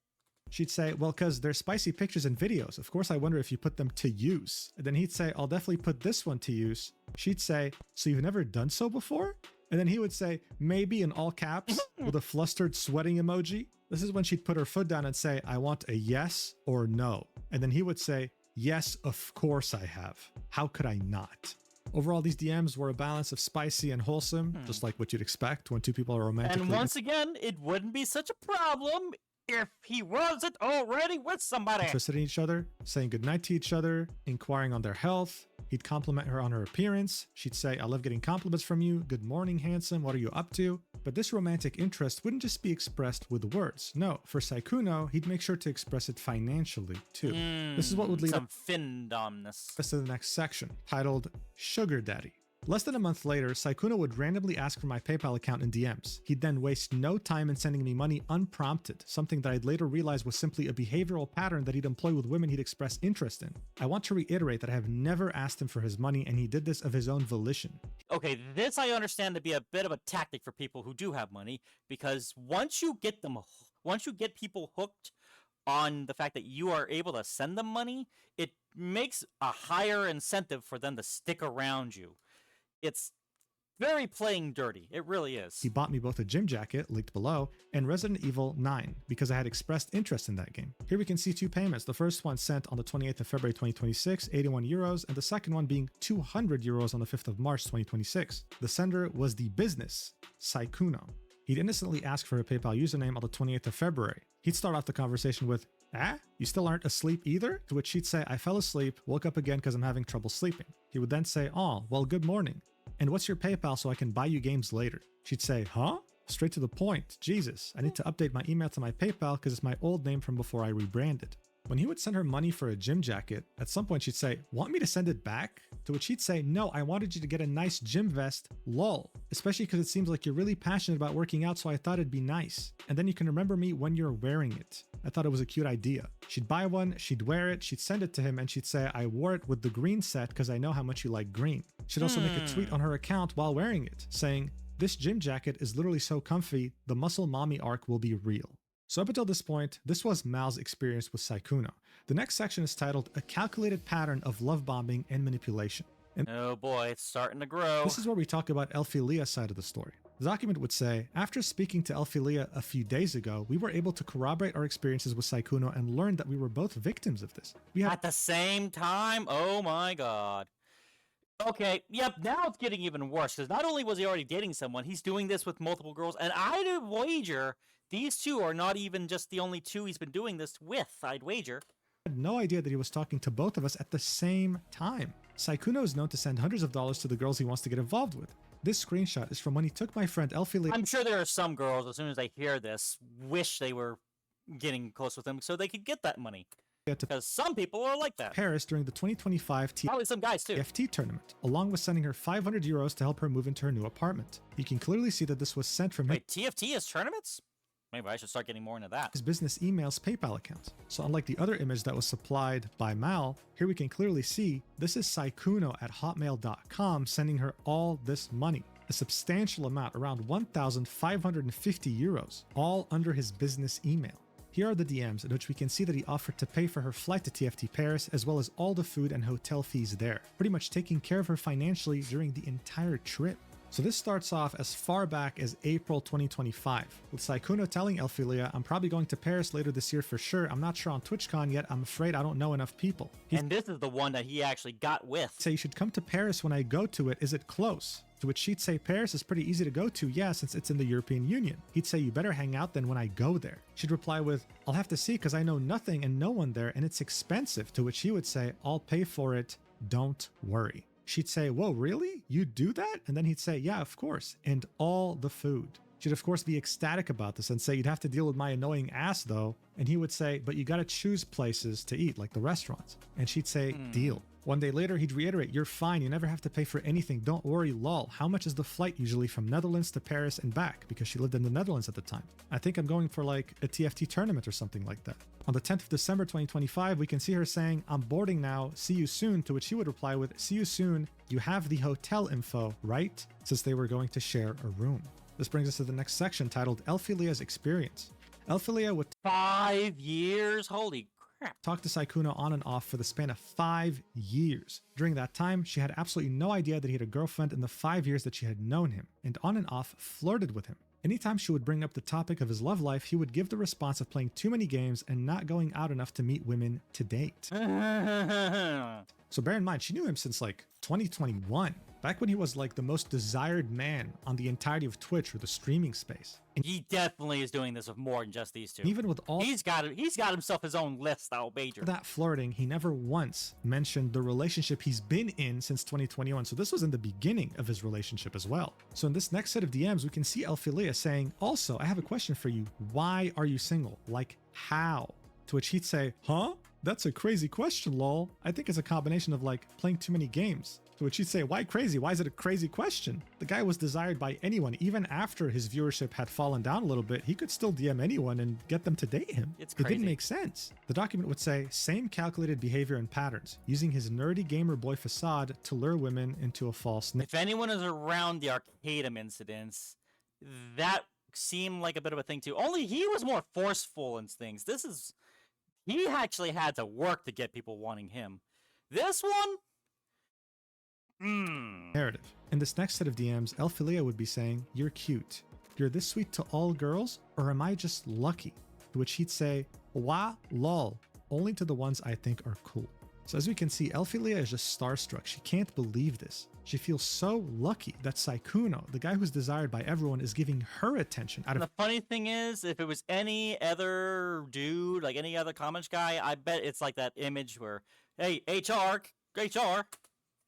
She'd say, well, because they're spicy pictures and videos. Of course, I wonder if you put them to use. And then he'd say, I'll definitely put this one to use. She'd say, so you've never done so before? And then he would say, maybe in all caps with a flustered sweating emoji. This is when she'd put her foot down and say, I want a yes or no. And then he would say, yes, of course I have. How could I not? Overall, these DMs were a balance of spicy and wholesome, just like what you'd expect when two people are romantically. And once again, it wouldn't be such a problem if he wasn't already with somebody. Interested in each other, saying goodnight to each other, inquiring on their health. He'd compliment her on her appearance. She'd say, I love getting compliments from you. Good morning, handsome. What are you up to? But this romantic interest wouldn't just be expressed with words. No, for Sykkuno, he'd make sure to express it financially too. This is what would lead some findomness to the next section, titled Sugar Daddy. Less than a month later, Sykkuno would randomly ask for my PayPal account in DMs. He'd then waste no time in sending me money unprompted, something that I'd later realize was simply a behavioral pattern that he'd employ with women he'd express interest in. I want to reiterate that I have never asked him for his money, and he did this of his own volition. Okay, this I understand to be a bit of a tactic for people who do have money, because once you get people hooked on the fact that you are able to send them money, it makes a higher incentive for them to stick around you. It's very playing dirty. It really is. He bought me both a gym jacket, linked below, and Resident Evil 9, because I had expressed interest in that game. Here we can see two payments. The first one sent on the 28th of February 2026, 81 euros, and the second one being 200 euros on the 5th of March 2026. The sender was the business, Sykkuno. He'd innocently ask for a PayPal username on the 28th of February. He'd start off the conversation with, you still aren't asleep either? To which she'd say, I fell asleep, woke up again because I'm having trouble sleeping. He would then say, oh, well, good morning. And what's your PayPal so I can buy you games later? She'd say, huh? Straight to the point. Jesus, I need to update my email to my PayPal because it's my old name from before I rebranded. When he would send her money for a gym jacket, at some point she'd say, want me to send it back? To which he'd say, no, I wanted you to get a nice gym vest, lol. Especially because it seems like you're really passionate about working out, so I thought it'd be nice. And then you can remember me when you're wearing it. I thought it was a cute idea. She'd buy one, she'd wear it, she'd send it to him, and she'd say, I wore it with the green set because I know how much you like green. She'd also make a tweet on her account while wearing it, saying, this gym jacket is literally so comfy, the muscle mommy arc will be real. So up until this point, this was Mal's experience with Sykkuno. The next section is titled A Calculated Pattern of Love Bombing and Manipulation. And oh boy, it's starting to grow. This is where we talk about Elphilia's side of the story. The document would say, after speaking to Elphilia a few days ago, we were able to corroborate our experiences with Sykkuno and learned that we were both victims of this. At the same time? Oh my god. Okay, yep, now it's getting even worse, because not only was he already dating someone, he's doing this with multiple girls, and I'd wager these two are not even just the only two he's been doing this with, I'd wager. I had no idea that he was talking to both of us at the same time. Sykkuno is known to send hundreds of dollars to the girls he wants to get involved with. This screenshot is from when he took my friend Elphilia. I'm sure there are some girls, as soon as they hear this, wish they were getting close with him so they could get that money. Because some people are like that. Paris during the 2025 Probably some guys too. TFT tournament, along with sending her 500 euros to help her move into her new apartment. You can clearly see that this was sent from Wait, TFT is tournaments? Maybe I should start getting more into that. His business email's PayPal account. So unlike the other image that was supplied by Mal, here we can clearly see this is Sykkuno at hotmail.com sending her all this money. A substantial amount, around 1,550 euros, all under his business email. Here are the DMs in which we can see that he offered to pay for her flight to TFT Paris as well as all the food and hotel fees there, pretty much taking care of her financially during the entire trip. So this starts off as far back as April 2025, with Sykkuno telling Elphilia, I'm probably going to Paris later this year for sure, I'm not sure on TwitchCon yet, I'm afraid I don't know enough people. And this is the one that he actually got with. Say, you should come to Paris when I go to it, is it close? To which she'd say, Paris is pretty easy to go to, yeah, since it's in the European Union. He'd say, you better hang out then when I go there. She'd reply with, I'll have to see because I know nothing and no one there and it's expensive. To which he would say, I'll pay for it, don't worry. She'd say, whoa, really? You do that? And then he'd say, yeah, of course. And all the food. She'd of course be ecstatic about this and say, you'd have to deal with my annoying ass though. And he would say, but you gotta choose places to eat, like the restaurants. And she'd say, deal. One day later, he'd reiterate, you're fine, you never have to pay for anything, don't worry, lol. How much is the flight usually from Netherlands to Paris and back? Because she lived in the Netherlands at the time. I think I'm going for like a TFT tournament or something like that. On the 10th of December 2025, we can see her saying, I'm boarding now, see you soon, to which he would reply with, see you soon, you have the hotel info, right? Since they were going to share a room. This brings us to the next section titled Elphilia's Experience. Elphilia would 5 years? Holy crap. talk to Sykkuno on and off for the span of 5 years. During that time, she had absolutely no idea that he had a girlfriend in the 5 years that she had known him, and on and off flirted with him. Anytime she would bring up the topic of his love life, he would give the response of playing too many games and not going out enough to meet women to date. So bear in mind, she knew him since like 2021, back when he was like the most desired man on the entirety of Twitch or the streaming space. And He definitely is doing this with more than just these two. even with all He's got himself his own list, I'll wager. that flirting, he never once mentioned the relationship he's been in since 2021. So this was in the beginning of his relationship as well. So in this next set of DMs, we can see Elphilia saying, also, I have a question for you. Why are you single? Like, how? To which he'd say, huh? That's a crazy question, lol. I think it's a combination of like playing too many games. To which he'd say, why crazy? Why is it a crazy question? The guy was desired by anyone. Even after his viewership had fallen down a little bit, he could still DM anyone and get them to date him. It's It crazy. didn't make sense. The document would say, same calculated behavior and patterns, using his nerdy gamer boy facade to lure women into a false If anyone is around the Arcadum incidents, that seemed like a bit of a thing too. Only he was more forceful in things. He actually had to work to get people wanting him. This one? narrative. In this next set of DMs, Elphilia would be saying, you're cute. You're this sweet to all girls, or am I just lucky? To which he'd say, wah, lol, only to the ones I think are cool. So as we can see, Elphilia is just starstruck. She can't believe this. She feels so lucky that Sykkuno, the guy who's desired by everyone, is giving her attention out of The funny thing is, if it was any other dude, like any other comments guy, I bet it's like that image where, hey, HR,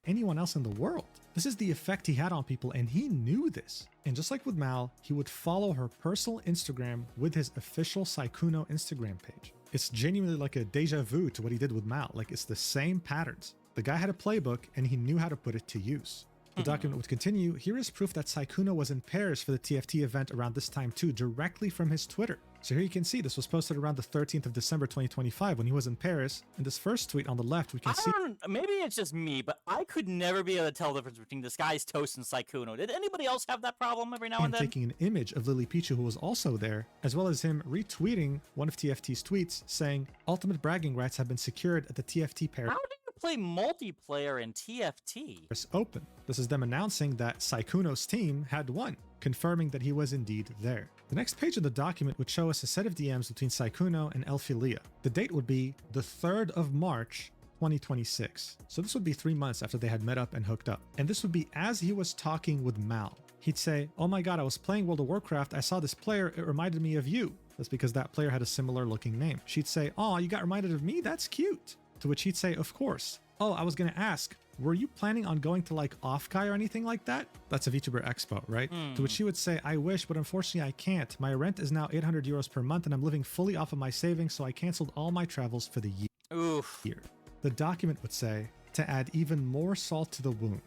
anyone else in the world. This is the effect he had on people, and he knew this. And just like with Mal, he would follow her personal Instagram with his official Sykkuno Instagram page. It's genuinely like a deja vu to what he did with Mal. Like, it's the same patterns. The guy had a playbook, and he knew how to put it to use. The document would continue. Here is proof that Sykkuno was in Paris for the TFT event around this time too, directly from his Twitter. So here you can see this was posted around the 13th of December 2025 when he was in Paris. In this first tweet on the left, we can see maybe it's just me, but I could never be able to tell the difference between this guy's toast and Sykkuno. Did anybody else have that problem every now him and then? taking an image of Lily Pichu, who was also there, as well as him retweeting one of TFT's tweets saying, ultimate bragging rights have been secured at the TFT Paris How do you play multiplayer in TFT? Open. This is them announcing that Sykkuno's team had won, confirming that he was indeed there. The next page of the document would show us a set of DMs between Sykkuno and Elphilia. The date would be the 3rd of March, 2026. So this would be 3 months after they had met up and hooked up. And this would be as he was talking with Mal. He'd say, oh my god, I was playing World of Warcraft, I saw this player, it reminded me of you. That's because that player had a similar looking name. She'd say, oh, you got reminded of me? That's cute. To which he'd say, of course. Oh, I was gonna ask, were you planning on going to like Offkai or anything like that? That's a VTuber Expo, right? To which she would say, I wish, but unfortunately I can't. My rent is now 800 euros per month and I'm living fully off of my savings, so I canceled all my travels for the Oof. year. The document would say, to add even more salt to the wound,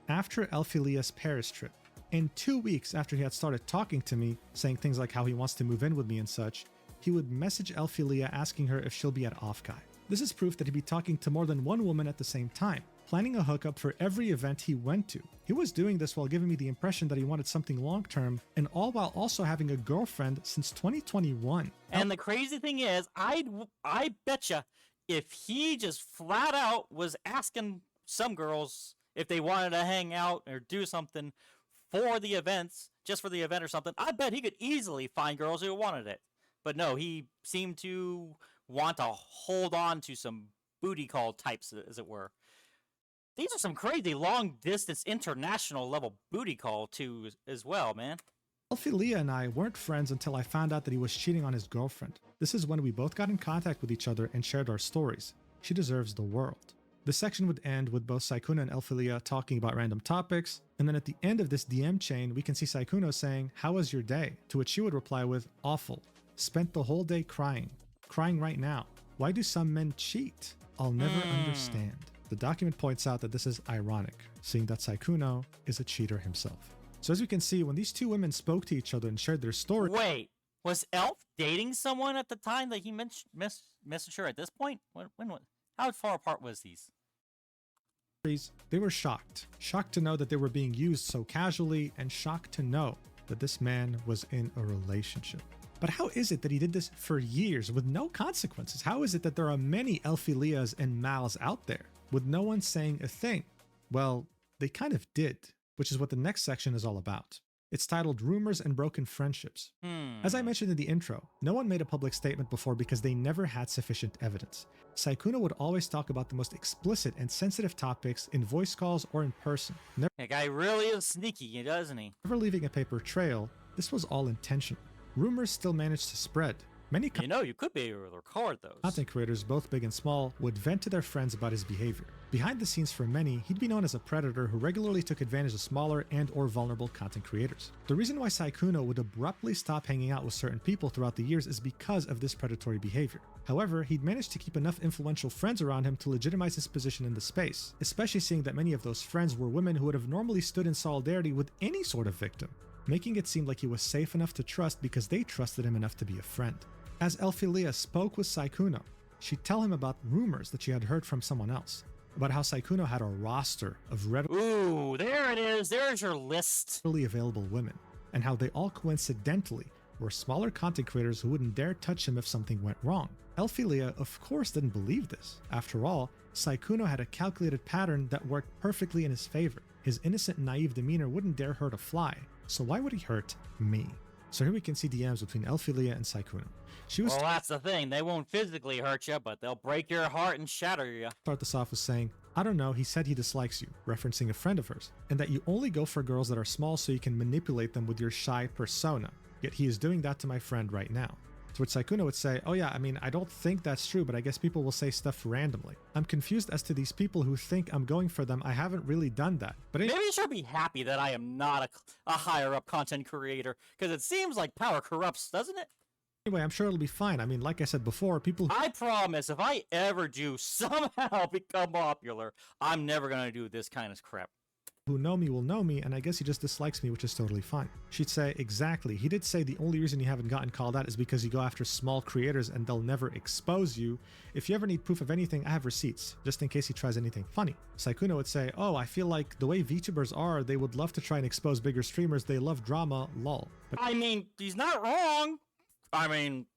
after Elphilia's Paris trip, and 2 weeks after he had started talking to me, saying things like how he wants to move in with me and such, he would message Elphilia asking her if she'll be at Offkai. This is proof that he'd be talking to more than one woman at the same time, planning a hookup for every event he went to. He was doing this while giving me the impression that he wanted something long-term, and all while also having a girlfriend since 2021. And the crazy thing is, I betcha if he just flat out was asking some girls if they wanted to hang out or do something for the events, just for the event or something, I bet he could easily find girls who wanted it. But no, he seemed to want to hold on to some booty call types, as it were. These are some crazy long-distance international level booty call, too, as well, man. Elphilia and I weren't friends until I found out that he was cheating on his girlfriend. This is when we both got in contact with each other and shared our stories. She deserves the world. This section would end with both Sykkuno and Elphilia talking about random topics, and then at the end of this DM chain, we can see Sykkuno saying, how was your day? To which she would reply with, awful. Spent the whole day crying. Crying right now. Why do some men cheat? I'll never understand. The document points out that this is ironic, seeing that Sykkuno is a cheater himself. So as you can see, when these two women spoke to each other and shared their story, Wait, was Elf dating someone at the time that he messaged her at this point? How far apart was these? they were shocked. Shocked to know that they were being used so casually, and shocked to know that this man was in a relationship. But how is it that he did this for years with no consequences? How is it that there are many Elphilias and Mals out there with no one saying a thing? Well, they kind of did, which is what the next section is all about. It's titled Rumors and Broken Friendships. As I mentioned in the intro, no one made a public statement before because they never had sufficient evidence. Sykkuno would always talk about the most explicit and sensitive topics in voice calls or in person, That guy really is sneaky, doesn't he? never leaving a paper trail. This was all intentional. Rumors still managed to spread. Many You know, you could be able to record those. content creators, both big and small, would vent to their friends about his behavior. Behind the scenes for many, he'd be known as a predator who regularly took advantage of smaller and or vulnerable content creators. The reason why Sykkuno would abruptly stop hanging out with certain people throughout the years is because of this predatory behavior. However, he'd managed to keep enough influential friends around him to legitimize his position in the space, especially seeing that many of those friends were women who would have normally stood in solidarity with any sort of victim, making it seem like he was safe enough to trust because they trusted him enough to be a friend. As Elphilia spoke with Sykkuno, she'd tell him about rumors that she had heard from someone else, about how Sykkuno had a roster of Ooh, there it is. There's your list. readily available women, and how they all coincidentally were smaller content creators who wouldn't dare touch him if something went wrong. Elphilia, of course, didn't believe this. After all, Sykkuno had a calculated pattern that worked perfectly in his favor. His innocent, naive demeanor wouldn't dare hurt a fly, so why would he hurt me? So here we can see DMs between Elphilia and Sykkuno. She was Well, that's the thing. They won't physically hurt you, but they'll break your heart and shatter you. start this off with saying, I don't know, he said he dislikes you, referencing a friend of hers, and that you only go for girls that are small so you can manipulate them with your shy persona. Yet he is doing that to my friend right now. To which Sykkuno would say, oh yeah, I mean, I don't think that's true, but I guess people will say stuff randomly. I'm confused as to these people who think I'm going for them. I haven't really done that. But Maybe you should be happy that I am not a higher up content creator, because it seems like power corrupts, doesn't it? anyway, I'm sure it'll be fine. I mean, like I said before, people who I promise, if I ever do somehow become popular, I'm never gonna do this kind of crap. know me will know me, and I guess he just dislikes me, which is totally fine. She'd say, exactly. He did say the only reason you haven't gotten called out is because you go after small creators and they'll never expose you. If you ever need proof of anything, I have receipts, just in case he tries anything funny. Sykkuno would say, oh, I feel like the way VTubers are, they would love to try and expose bigger streamers. They love drama, lol. But I mean, he's not wrong. I mean,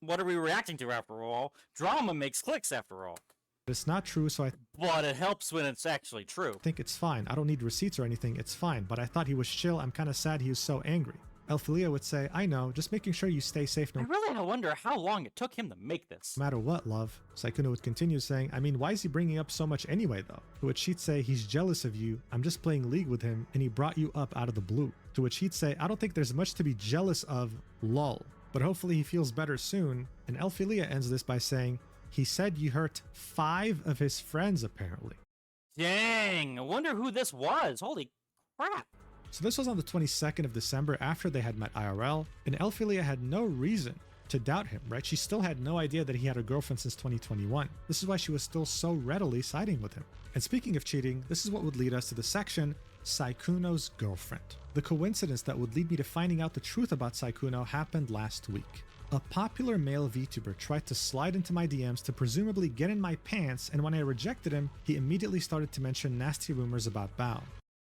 what are we reacting to after all? Drama makes clicks after all. it's not true, so I But it helps when it's actually true. think it's fine. I don't need receipts or anything, it's fine. But I thought he was chill. I'm kind of sad he was so angry. Elphilia would say, I know, just making sure you stay safe I no really wonder how long it took him to make this. matter what, love. Sykkuno would continue saying, I mean, why is he bringing up so much anyway, though? To which she'd say, he's jealous of you. I'm just playing League with him, and he brought you up out of the blue. To which he'd say, I don't think there's much to be jealous of, lol. But hopefully he feels better soon. And Elphilia ends this by saying, he said you hurt 5 of his friends, apparently. Dang, I wonder who this was. Holy crap. So this was on the 22nd of December after they had met IRL, and Elphilia had no reason to doubt him, right? She still had no idea that he had a girlfriend since 2021. This is why she was still so readily siding with him. And speaking of cheating, this is what would lead us to the section, Sykkuno's girlfriend. The coincidence that would lead me to finding out the truth about Sykkuno happened last week. A popular male VTuber tried to slide into my DMs to presumably get in my pants, and when I rejected him, he immediately started to mention nasty rumors about Bao.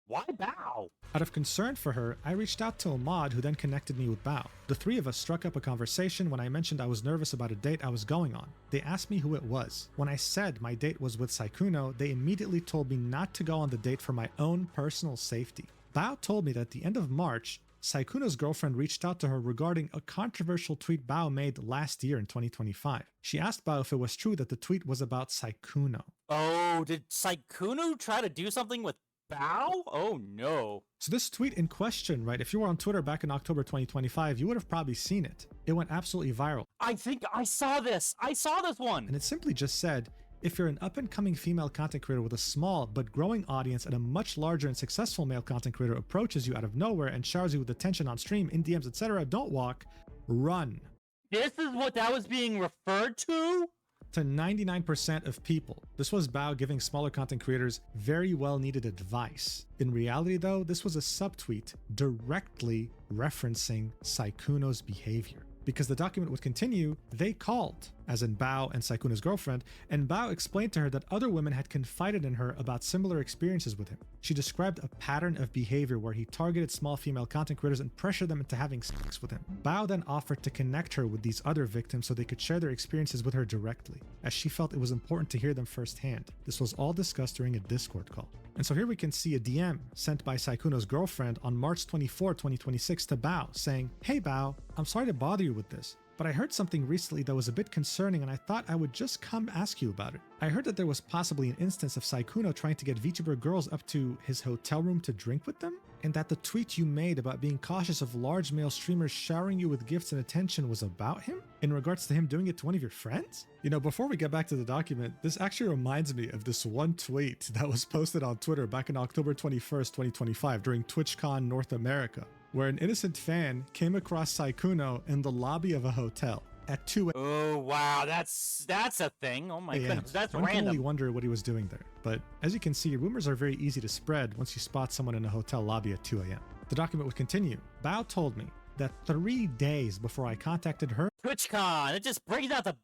Why bow? Out of concern for her, I reached out to a mod who then connected me with Bao. The three of us struck up a conversation when I mentioned I was nervous about a date I was going on. They asked me who it was. When I said my date was with Sykkuno, they immediately told me not to go on the date for my own personal safety. Bao told me that at the end of March, Sykkuno's girlfriend reached out to her regarding a controversial tweet Bao made last year in 2025. She asked Bao if it was true that the tweet was about Sykkuno. Oh, did Sykkuno try to do something with Bow? Oh no. So this tweet in question, right, if you were on Twitter back in October 2025, you would have probably seen it. It went absolutely viral. I think I saw this. I saw this one. And it simply just said, if you're an up-and-coming female content creator with a small but growing audience and a much larger and successful male content creator approaches you out of nowhere and showers you with attention on stream, in DMs, etc., don't walk, run. This is what that was being referred to? To 99% of people, this was Bao giving smaller content creators very well needed advice. In reality though, this was a subtweet directly referencing Sykkuno's behavior. Because the document would continue, they called as in Bao and Sykkuno's girlfriend, and Bao explained to her that other women had confided in her about similar experiences with him. She described a pattern of behavior where he targeted small female content creators and pressured them into having sex with him. Bao then offered to connect her with these other victims so they could share their experiences with her directly, as she felt it was important to hear them firsthand. This was all discussed during a Discord call. And so here we can see a DM sent by Sykkuno's girlfriend on March 24, 2026 to Bao saying, "Hey Bao, I'm sorry to bother you with this, but I heard something recently that was a bit concerning and I thought I would just come ask you about it. I heard that there was possibly an instance of Sykkuno trying to get VTuber girls up to his hotel room to drink with them, and that the tweet you made about being cautious of large male streamers showering you with gifts and attention was about him, in regards to him doing it to one of your friends?" You know, before we get back to the document, this actually reminds me of this one tweet that was posted on Twitter back in October 21st, 2025 during TwitchCon North America, where an innocent fan came across Sykkuno in the lobby of a hotel at 2 Oh wow, that's a thing. Oh my a.m. goodness, that's One can only random. wonder what he was doing there. But as you can see, rumors are very easy to spread once you spot someone in a hotel lobby at 2 a.m. The document would continue. Bao told me that 3 days before I contacted her TwitchCon, it just brings out the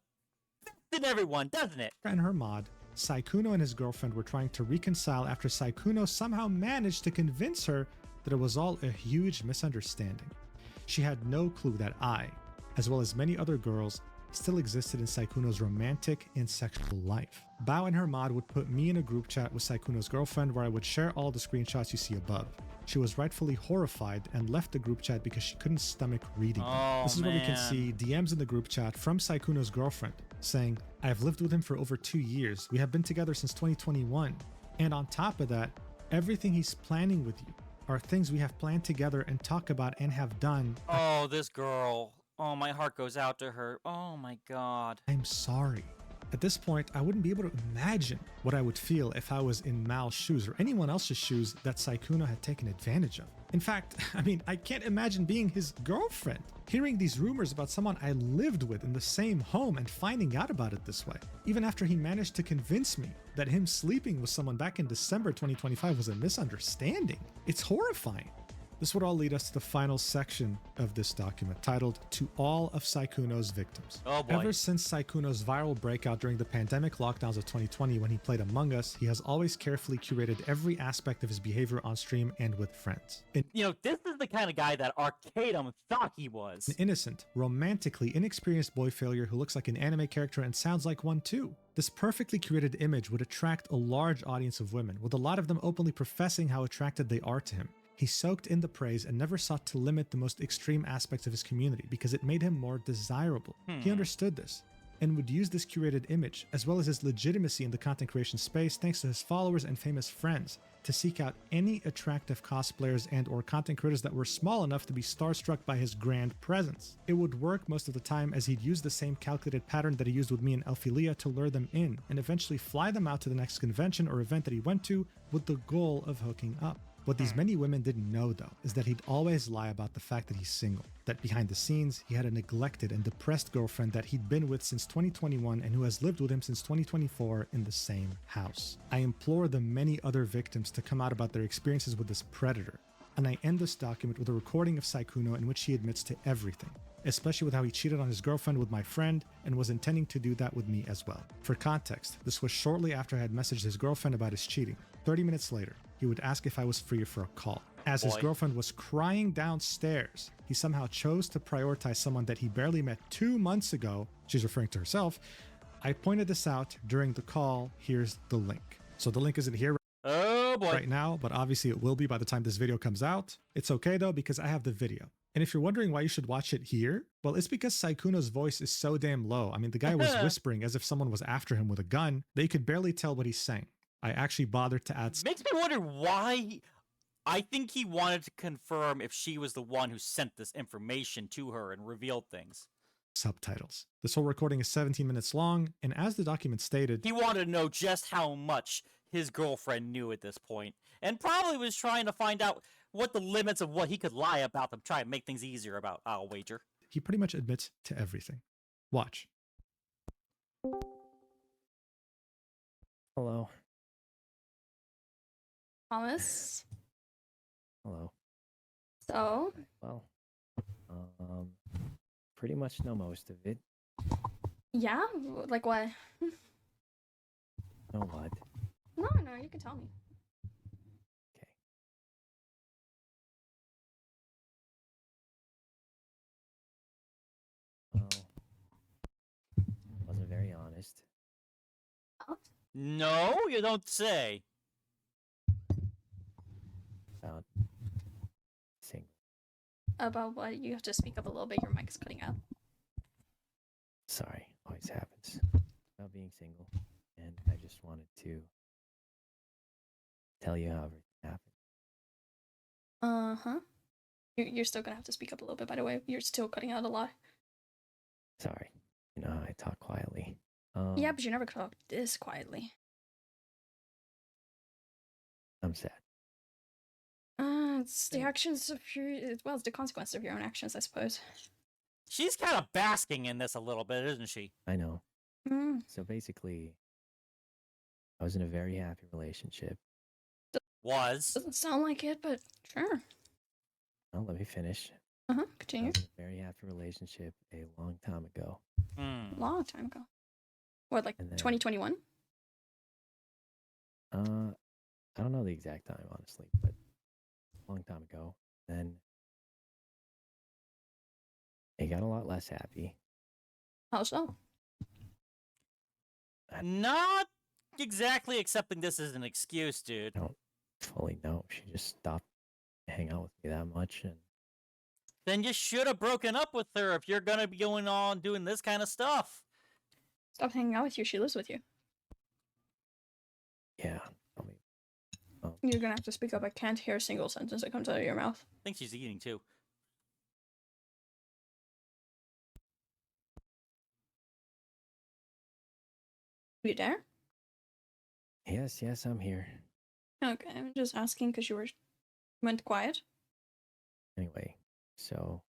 best in everyone, doesn't it? and her mod, Sykkuno and his girlfriend were trying to reconcile after Sykkuno somehow managed to convince her that it was all a huge misunderstanding. She had no clue that I, as well as many other girls, still existed in Sykkuno's romantic and sexual life. Bao and her mod would put me in a group chat with Sykkuno's girlfriend where I would share all the screenshots you see above. She was rightfully horrified and left the group chat because she couldn't stomach reading them. Oh, This is where we can man. see DMs in the group chat from Sykkuno's girlfriend saying, "I have lived with him for over 2 years. We have been together since 2021. And on top of that, everything he's planning with you are things we have planned together and talk about and have done. Oh, this girl. Oh, my heart goes out to her. Oh my god. I'm sorry." At this point, I wouldn't be able to imagine what I would feel if I was in Mal's shoes or anyone else's shoes that Sykkuno had taken advantage of. In fact, I can't imagine being his girlfriend, hearing these rumors about someone I lived with in the same home and finding out about it this way. Even after he managed to convince me that him sleeping with someone back in December 2025 was a misunderstanding. It's horrifying. This would all lead us to the final section of this document, titled "To All of Sykkuno's Victims." Oh boy. Ever since Sykkuno's viral breakout during the pandemic lockdowns of 2020 when he played Among Us, he has always carefully curated every aspect of his behavior on stream and with friends. An You know, this is the kind of guy that Arcadum thought he was. innocent, romantically inexperienced boy failure who looks like an anime character and sounds like one too. This perfectly curated image would attract a large audience of women, with a lot of them openly professing how attracted they are to him. He soaked in the praise and never sought to limit the most extreme aspects of his community because it made him more desirable. He understood this and would use this curated image, as well as his legitimacy in the content creation space thanks to his followers and famous friends, to seek out any attractive cosplayers and or content creators that were small enough to be starstruck by his grand presence. It would work most of the time, as he'd use the same calculated pattern that he used with me and Elphilia to lure them in and eventually fly them out to the next convention or event that he went to with the goal of hooking up. What these many women didn't know, though, is that he'd always lie about the fact that he's single. That behind the scenes, he had a neglected and depressed girlfriend that he'd been with since 2021 and who has lived with him since 2024 in the same house. I implore the many other victims to come out about their experiences with this predator. And I end this document with a recording of Sykkuno in which he admits to everything, especially with how he cheated on his girlfriend with my friend and was intending to do that with me as well. For context, this was shortly after I had messaged his girlfriend about his cheating. 30 minutes later, he would ask if I was free for a call. As his Boy. girlfriend was crying downstairs, he somehow chose to prioritize someone that he barely met 2 months ago. She's referring to herself. I pointed this out during the call. Here's the link. So the link isn't here Oh boy. right now, but obviously it will be by the time this video comes out. It's okay though, because I have the video. And if you're wondering why you should watch it here, well, it's because Sykkuno's voice is so damn low. The guy was whispering as if someone was after him with a gun, that you could barely tell what he's saying. I actually bothered to add Makes me wonder why. I think he wanted to confirm if she was the one who sent this information to her and revealed things. subtitles. This whole recording is 17 minutes long, and as the document stated, He wanted to know just how much his girlfriend knew at this point, and probably was trying to find out what the limits of what he could lie about them, try and make things easier about, I'll wager. he pretty much admits to everything. Watch. Hello. Thomas. Hello. So, Well, pretty much know most of it. Yeah? Like what? No, what? No, you can tell me. Okay. Well, wasn't very honest. No, you don't say. About single. About what? You have to speak up a little bit. Your mic's cutting out. Sorry, always happens. About being single, and I just wanted to tell you how everything happened. Uh-huh. You're still gonna have to speak up a little bit, by the way. You're still cutting out a lot. Sorry, you know how I talk quietly. Yeah, but you never talk this quietly. I'm sad. It's the actions of your... Well, it's the consequence of your own actions, I suppose. She's kind of basking in this a little bit, isn't she? I know. Mm. So basically, I was in a very happy relationship. Was. Doesn't sound like it, but sure. Well, let me finish. Uh-huh, I continue. was in a very happy relationship a long time ago. Long time ago. What, like And then- 2021? I don't know the exact time, honestly, but a long time ago. Then it got a lot less happy. How so? Not exactly accepting this as an excuse, dude. I don't fully know. She just stopped hanging out with me that much, and Then you should have broken up with her if you're gonna be going on doing this kind of stuff. Stop hanging out with you. She lives with you. yeah, I mean, You're gonna have to speak up. I can't hear a single sentence that comes out of your mouth. I think she's eating too. You there? yes, I'm here. Okay, I'm just asking because you went quiet. Anyway, so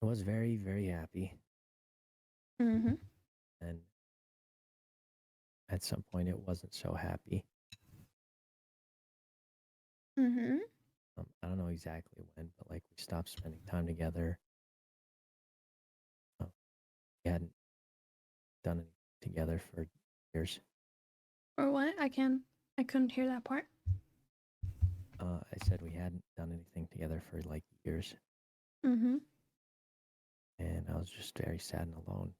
I was very, very happy, Mm-hmm. and at some point it wasn't so happy. Mm-hmm. I don't know exactly when, but like we stopped spending time together. We hadn't done anything together for years. Or what? I couldn't hear that part. I said we hadn't done anything together for like years, Mm-hmm. and I was just very sad and alone.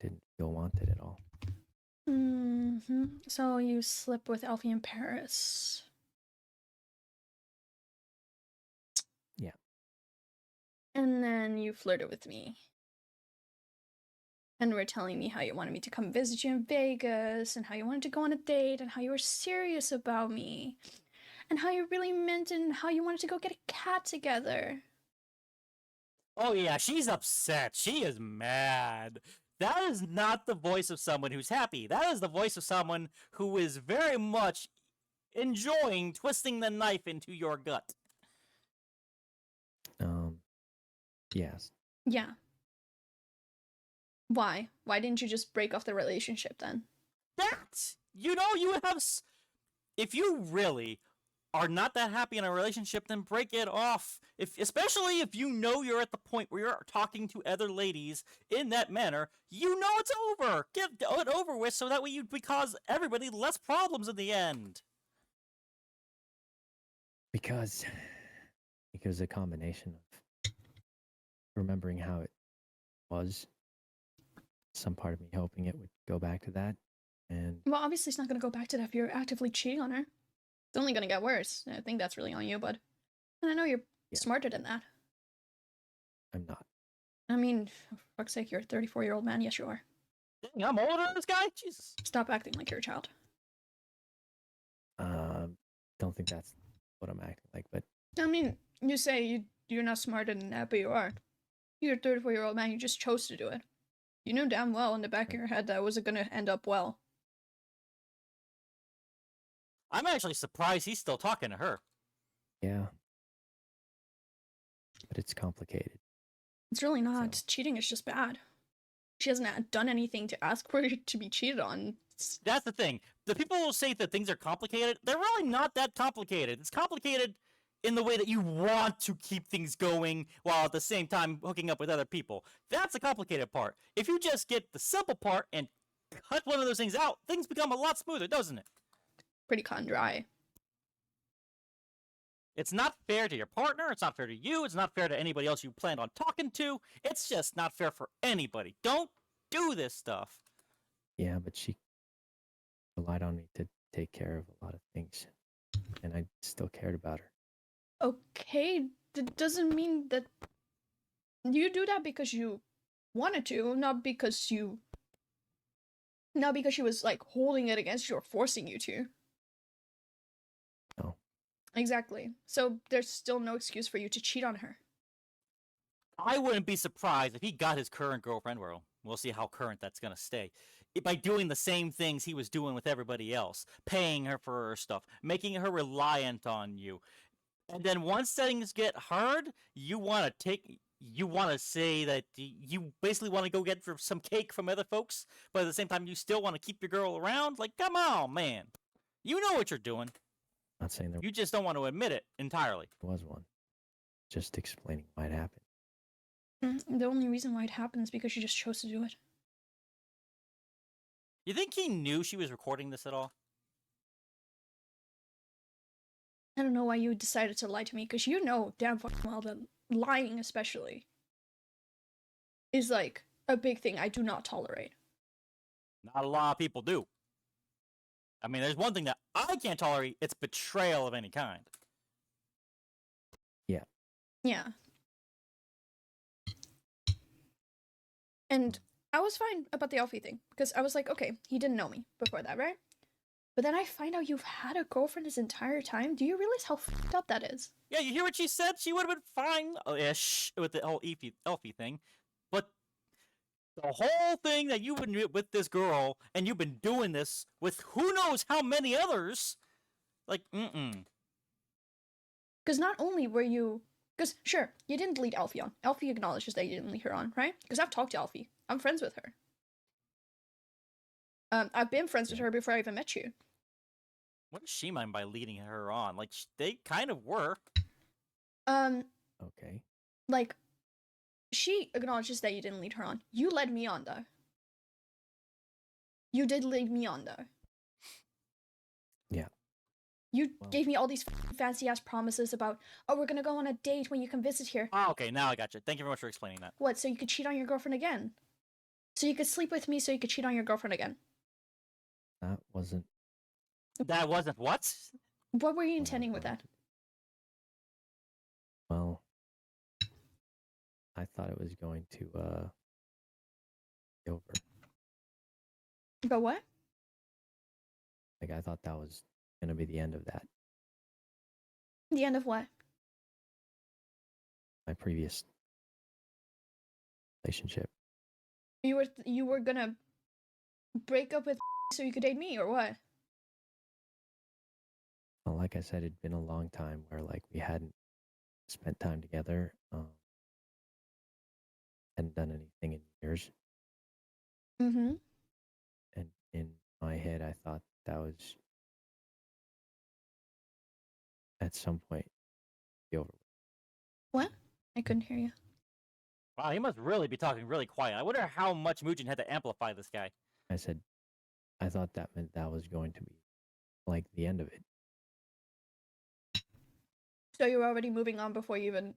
Didn't feel wanted at all. Mm-hmm. So you slept with Elfie in Paris. Yeah. And then you flirted with me. And were telling me how you wanted me to come visit you in Vegas, and how you wanted to go on a date, and how you were serious about me, and how you really meant, and how you wanted to go get a cat together. Oh yeah, she's upset. She is mad. That is not the voice of someone who's happy. That is the voice of someone who is very much enjoying twisting the knife into your gut. Yes. Yeah. Why? Why didn't you just break off the relationship then? That, you know, you would have. If you really are not that happy in a relationship, then break it off. Especially if you know you're at the point where you're talking to other ladies in that manner, you know it's over. Get it over with, so that way you cause everybody less problems in the end. Because a combination of remembering how it was, some part of me hoping it would go back to that, and Well, obviously it's not gonna go back to that if you're actively cheating on her. It's only gonna get worse. I think that's really on you, bud. And I know you're smarter than that. I'm not. I mean, for fuck's sake, you're a 34-year-old man. Yes, you are. Dang, I'm older than this guy? Jesus. Stop acting like you're a child. Don't think that's what I'm acting like, but I mean, you say you're not smarter than that, but you are. You're a 34-year-old man. You just chose to do it. You knew damn well in the back of your head that it wasn't gonna end up well. I'm actually surprised he's still talking to her. yeah. But it's complicated. It's really not. So- Cheating is just bad. She hasn't done anything to ask for it to be cheated on. That's the thing. The people who say that things are complicated, they're really not that complicated. It's complicated in the way that you want to keep things going while at the same time hooking up with other people. That's the complicated part. If you just get the simple part and cut one of those things out, things become a lot smoother, doesn't it? Pretty cut and dry. It's not fair to your partner, it's not fair to you, it's not fair to anybody else you planned on talking to. It's just not fair for anybody. Don't do this stuff. Yeah, but she relied on me to take care of a lot of things, and I still cared about her. Okay, that doesn't mean that you do that because you wanted to, not because she was like holding it against you or forcing you to. No. Exactly. So there's still no excuse for you to cheat on her. I wouldn't be surprised if he got his current girlfriend, well, we'll see how current that's gonna stay, by doing the same things he was doing with everybody else, paying her for her stuff, making her reliant on you. And then once things get hard, you want to say that you basically want to go get some cake from other folks, but at the same time you still want to keep your girl around? Like, come on, man. You know what you're doing. Not saying there You just don't want to admit it entirely. was one. Just explaining why it happened. The only reason why it happened is because she just chose to do it. You think he knew she was recording this at all? I don't know why you decided to lie to me, because you know damn fucking well that lying especially is like a big thing I do not tolerate. Not a lot of people do. I mean, there's one thing that I can't tolerate, it's betrayal of any kind. Yeah. And I was fine about the Alfie thing, because I was like, okay, he didn't know me before that, right? But then I find out you've had a girlfriend this entire time. Do you realize how fucked up that is? Yeah, you hear what she said? She would have been fine-ish with the whole Elfie thing. But the whole thing that you've been with this girl, and you've been doing this with who knows how many others, like, Because not only were you... Because, sure, you didn't lead Alfie on. Alfie acknowledges that you didn't lead her on, right? Because I've talked to Alfie. I'm friends with her. I've been friends with her before I even met you. What does she mind by leading her on? Like, they kind of were. Okay. Like, she acknowledges that you didn't lead her on. You led me on, though. You did lead me on, though. Yeah. You Well- gave me all these fancy-ass promises about, oh, we're gonna go on a date when you come visit here. Oh, okay, now I got you. Thank you very much for explaining that. What, so you could cheat on your girlfriend again? So you could sleep with me so you could cheat on your girlfriend again? That wasn't That wasn't what? What were you what I intending with that? wanted. Well, I thought it was going to be over. But what? Like, I thought that was gonna be the end of that. The end of what? My previous relationship. You were gonna break up with so you could date me, or what? Well, like I said, it'd been a long time where like we hadn't spent time together. Hadn't done anything in years. Mm-hmm. And in my head, I thought that was at some point be over. What? I couldn't hear you. Wow, he must really be talking really quiet. I wonder how much Mujin had to amplify this guy. I said, I thought that meant that was going to be like the end of it. So you were already moving on before you even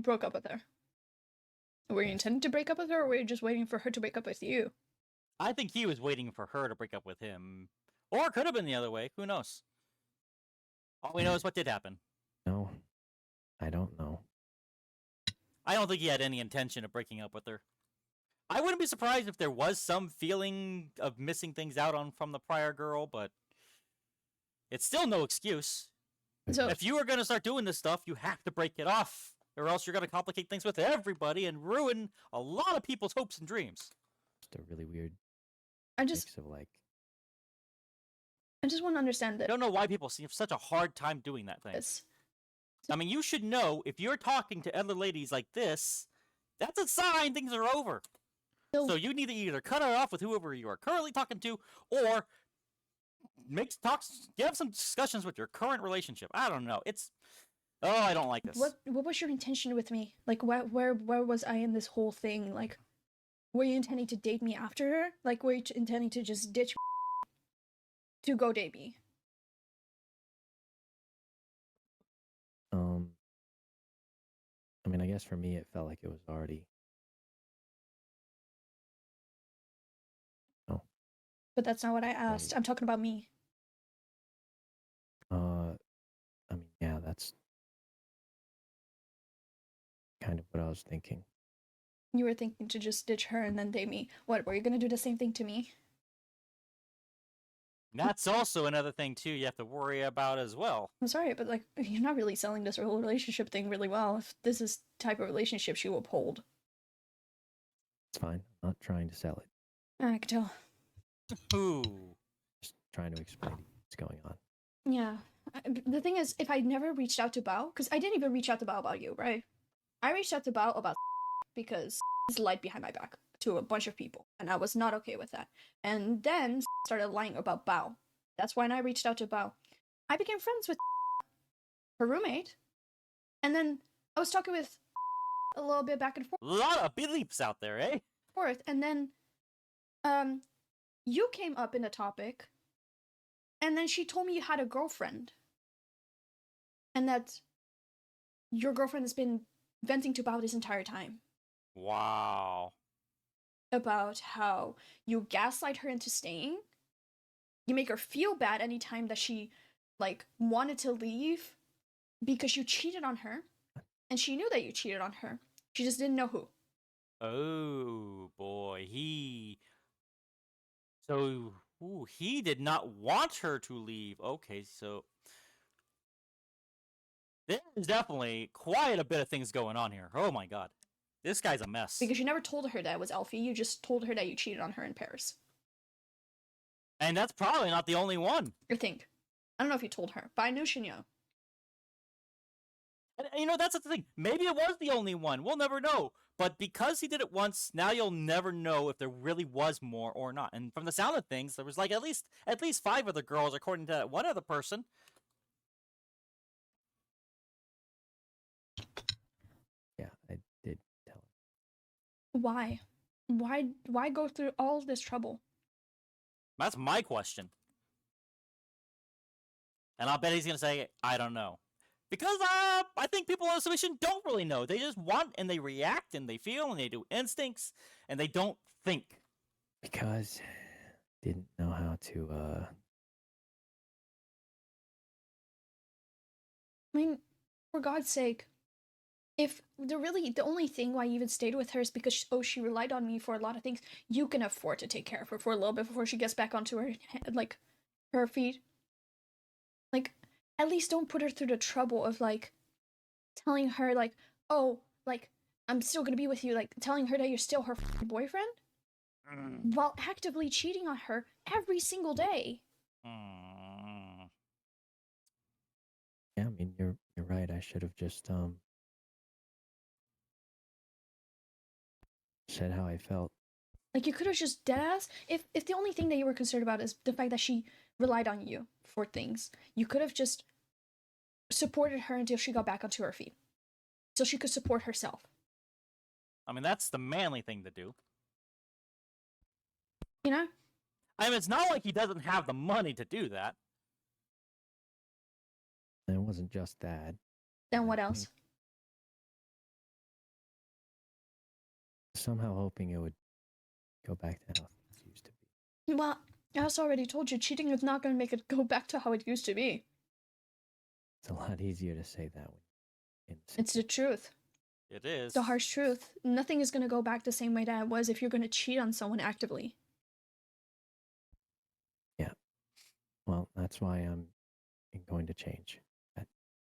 broke up with her? Were you intending to break up with her, or were you just waiting for her to break up with you? I think he was waiting for her to break up with him. Or it could have been the other way. Who knows? All we know is what did happen. No, I don't know. I don't think he had any intention of breaking up with her. I wouldn't be surprised if there was some feeling of missing things out on from the prior girl, but it's still no excuse. So If you are going to start doing this stuff, you have to break it off, or else you're going to complicate things with everybody and ruin a lot of people's hopes and dreams. Just a really weird I just mix of like, want to understand I that don't know why people have such a hard time doing that thing. this. I mean, you should know, if you're talking to other ladies like this, that's a sign things are over. So you need to either cut it off with whoever you are currently talking to, or have some discussions with your current relationship. I don't know. It's Oh, I don't like this. What was your intention with me? Like, where was I in this whole thing? Like, were you intending to date me after her? Like, were you intending to just ditch to go date me? I mean, I guess for me, it felt like it was already. Oh. But that's not what I asked. I'm talking about me. I mean, yeah, that's kind of what I was thinking. You were thinking to just ditch her and then date me. What, were you gonna do the same thing to me? That's also another thing, too, you have to worry about as well. I'm sorry, but like, you're not really selling this whole relationship thing really well. If this is the type of relationship you uphold. It's fine. I'm not trying to sell it. I can tell. Ooh. Just trying to explain what's going on. Yeah. The thing is, if I never reached out to Bao, because I didn't even reach out to Bao about you, right? I reached out to Bao about because he's lied behind my back to a bunch of people, and I was not okay with that. And then started lying about Bao. That's when I reached out to Bao. I became friends with her roommate, and then I was talking with a little bit back and A lot of beliefs out there, eh? forth, and then you came up in a topic, and then she told me you had a girlfriend, and that your girlfriend has been venting to Bao this entire time. Wow. About how you gaslight her into staying. You make her feel bad anytime that she, like, wanted to leave because you cheated on her. And she knew that you cheated on her. She just didn't know who. Oh, boy. So, he did not want her to leave. Okay, so... There's definitely quite a bit of things going on here. Oh my god. This guy's a mess. Because you never told her that it was Elfie. You just told her that you cheated on her in Paris. And that's probably not the only one. I think. I don't know if you told her, but I knew she knew. And, you know, that's the thing. Maybe it was the only one. We'll never know. But because he did it once, now you'll never know if there really was more or not. And from the sound of things, there was like at least 5 other girls, according to one other person. Yeah, I did tell him. Why? Why go through all this trouble? That's my question. And I'll bet he's going to say, I don't know. Because I think people on the submission don't really know. They just want and they react and they feel and they do instincts and they don't think. Because didn't know how to I mean, for God's sake, if the only thing why you even stayed with her is because she relied on me for a lot of things, you can afford to take care of her for a little bit before she gets back onto her feet. Like, at least don't put her through the trouble of like telling her like, oh, like I'm still gonna be with you, like telling her that you're still her boyfriend while actively cheating on her every single day. Yeah, I mean you're right. I should have just said how I felt. Like, you could have just deadass. If the only thing that you were concerned about is the fact that she relied on you for things, you could have just supported her until she got back onto her feet, so she could support herself. I mean, that's the manly thing to do. You know? I mean, it's not like he doesn't have the money to do that. And it wasn't just that. Then what else? Somehow hoping it would go back to how it used to be. Well, I also already told you, cheating is not going to make it go back to how it used to be. It's a lot easier to say that when It's the truth. It is. The harsh truth. Nothing is going to go back the same way that it was if you're going to cheat on someone actively. Yeah. Well, that's why I'm going to change.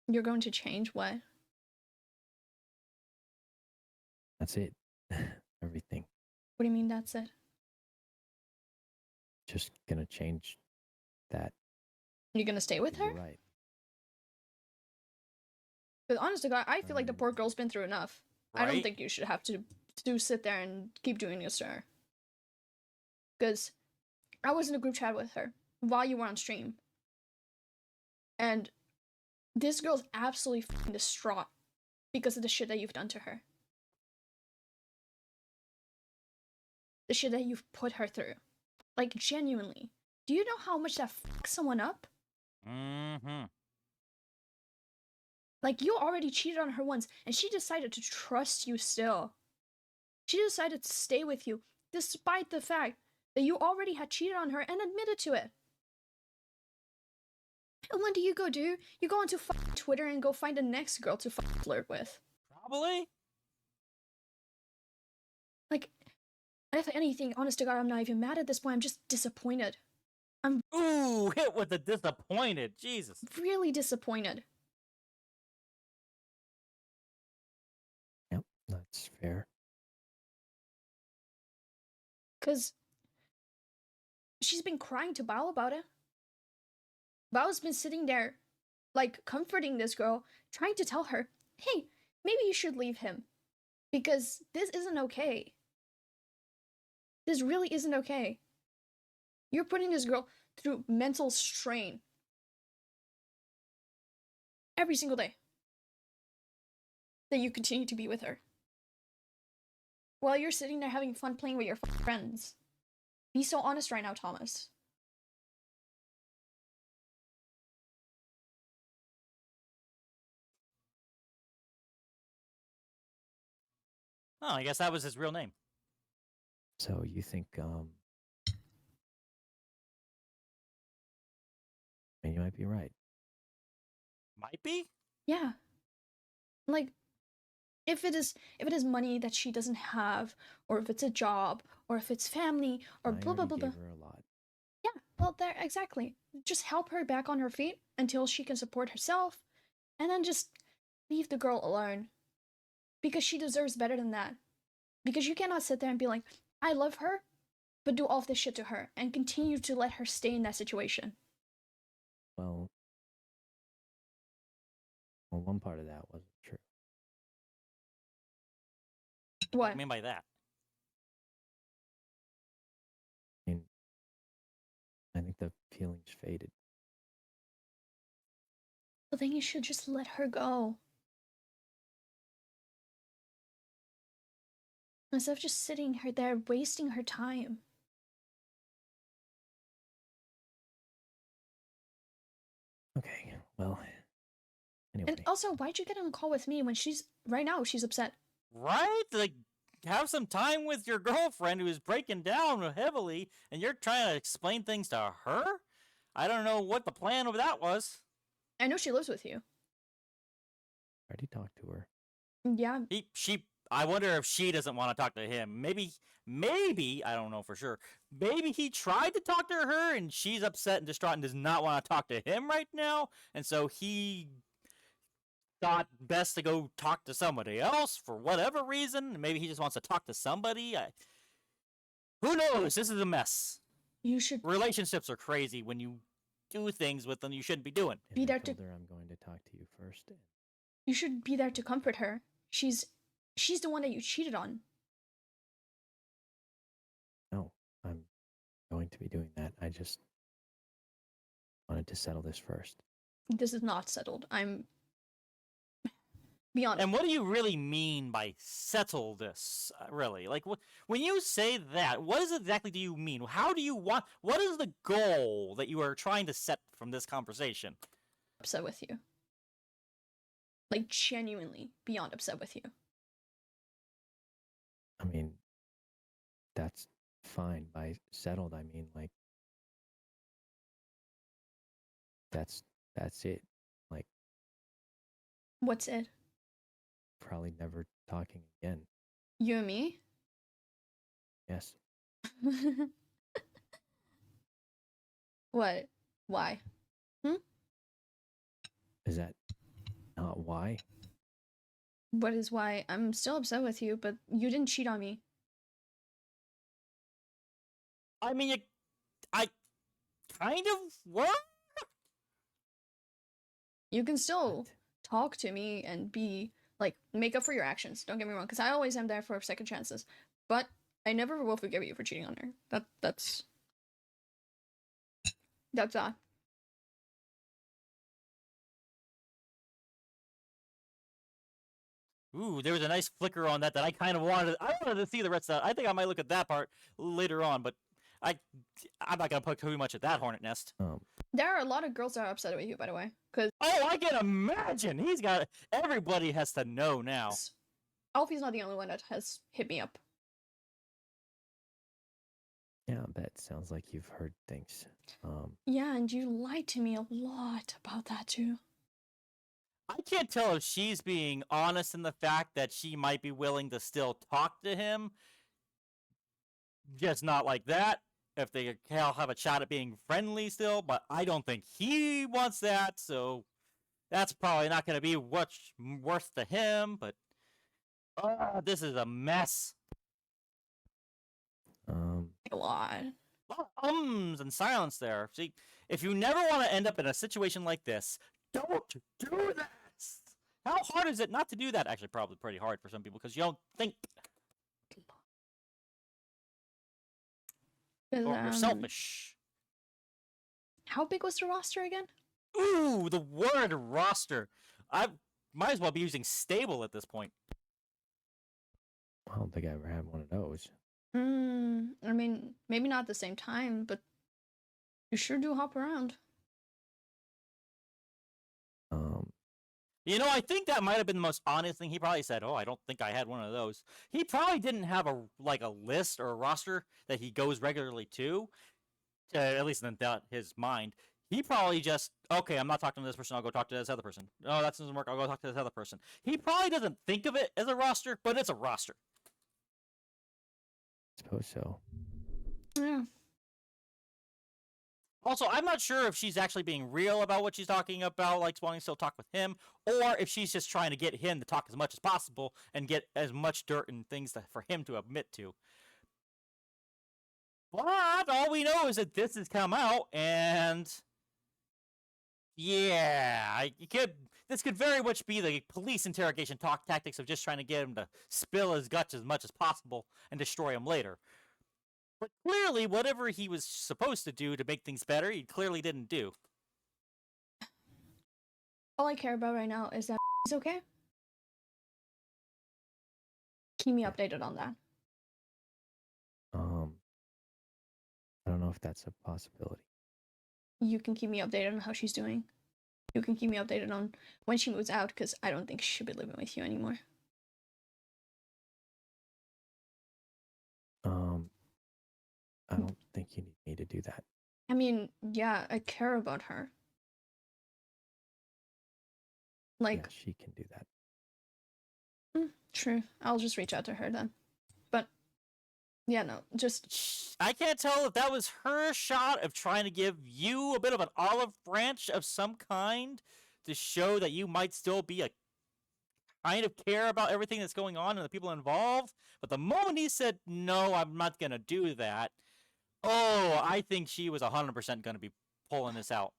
You're going to change what? That's it. Everything. What do you mean that's it? Just gonna change that. You're going to stay with her? You're right. Because honest to God, I feel like the poor girl's been through enough. I don't Right? think you should have to sit there and keep doing this to her. Because I was in a group chat with her while you were on stream. And This girl's absolutely fucking distraught because of the shit that you've done to her. The shit that you've put her through. Like, genuinely. Do you know how much that fucks someone up? Mm-hmm. Like, you already cheated on her once, and she decided to trust you still. She decided to stay with you, despite the fact that you already had cheated on her and admitted to it. And what do? You go onto Twitter and go find the next girl to flirt with. Probably. Like, if anything, honest to God, I'm not even mad at this point. I'm just disappointed. Ooh, hit with the disappointed. Jesus. Really disappointed. Yep, that's fair. Because she's been crying to Bao about it. Bao's been sitting there, like, comforting this girl, trying to tell her, hey, maybe you should leave him. Because this isn't okay. This really isn't okay. You're putting this girl through mental strain. Every single day. That you continue to be with her. While you're sitting there having fun playing with your friends. Be so honest right now, Thomas. Oh, I guess that was his real name. So you think, I mean, you might be right. Might be? Yeah. Like, if it is money that she doesn't have, or if it's a job, or if it's family, or I blah blah already blah blah. gave her a lot. Yeah, well, there, exactly. Just help her back on her feet until she can support herself, and then just leave the girl alone. Because she deserves better than that. Because you cannot sit there and be like, I love her, but do all of this shit to her, and continue to let her stay in that situation. Well, one part of that wasn't true. What do What? you mean by that? I mean, I think the feelings faded. Well, then you should just let her go. Instead of just sitting her there, wasting her time. Okay, well, anyway. And also, why'd you get on a call with me when right now, she's upset? Right? Like, have some time with your girlfriend who is breaking down heavily, and you're trying to explain things to her? I don't know what the plan of that was. I know she lives with you. I already talked to her. Yeah. I wonder if she doesn't want to talk to him. Maybe, I don't know for sure. Maybe he tried to talk to her and she's upset and distraught and does not want to talk to him right now. And so he thought best to go talk to somebody else for whatever reason. Maybe he just wants to talk to somebody. Who knows? This is a mess. You should Relationships are crazy when you do things with them you shouldn't be doing. And be I there to. told her I'm going to talk to you first. You should be there to comfort her. She's the one that you cheated on. No, I'm going to be doing that. I just wanted to settle this first. This is not settled. I'm. Be honest. And what do you really mean by settle this, really? Like, when you say that, what exactly do you mean? How do you want... What is the goal that you are trying to set from this conversation? Upset with you. Like, genuinely beyond upset with you. I mean, that's fine. By settled, I mean, like, that's it. Like, What's it? probably never talking again. You and me? Yes. What? Why? Is that not why? What is why? I'm still upset with you, but you didn't cheat on me. I mean, I kind of were? You can still What? talk to me and be like, make up for your actions. Don't get me wrong, because I always am there for second chances. But I never will forgive you for cheating on her. That's that. Ooh, there was a nice flicker on that I kind of wanted. I wanted to see the rest of that. I think I might look at that part later on, but I'm not gonna poke too much at that hornet nest. There are a lot of girls that are upset with you, by the way, because Oh, I can imagine. Everybody has to know now. Alfie's not the only one that has hit me up. Yeah, I bet. Sounds like you've heard things. Yeah, and you lied to me a lot about that too. I can't tell if she's being honest in the fact that she might be willing to still talk to him, just not like that. If they have a shot at being friendly still, but I don't think he wants that, so that's probably not going to be what's worth to him, but this is a mess. A lot. A lot of ums and silence there. See, if you never want to end up in a situation like this, don't do that. How hard is it not to do that? Actually, probably pretty hard for some people because you don't think. Or you're selfish. How big was the roster again? Ooh, the word roster. I might as well be using stable at this point. I don't think I ever had one of those. I mean, maybe not at the same time, but you sure do hop around. You know, I think that might have been the most honest thing. He probably said, "Oh, I don't think I had one of those." He probably didn't have a list or a roster that he goes regularly to, at least in his mind. He probably just, okay, I'm not talking to this person. I'll go talk to this other person. Oh, that doesn't work. I'll go talk to this other person. He probably doesn't think of it as a roster, but it's a roster. I suppose so. Yeah. Also, I'm not sure if she's actually being real about what she's talking about, like wanting to still talk with him, or if she's just trying to get him to talk as much as possible and get as much dirt and things for him to admit to. But all we know is that this has come out, and yeah, this could very much be the police interrogation tactics of just trying to get him to spill his guts as much as possible and destroy him later. But clearly, whatever he was supposed to do to make things better, he clearly didn't do. All I care about right now is that he's okay. Keep me updated on that. I don't know if that's a possibility. You can keep me updated on how she's doing. You can keep me updated on when she moves out, because I don't think she should be living with you anymore. I don't think you need me to do that. I mean, yeah, I care about her. Like, Yeah, she can do that. True. I'll just reach out to her then. But, yeah, no, just... I can't tell if that was her shot of trying to give you a bit of an olive branch of some kind to show that you might still be a kind of care about everything that's going on and the people involved. But the moment he said, no, I'm not going to do that, I think she was 100% going to be pulling this out.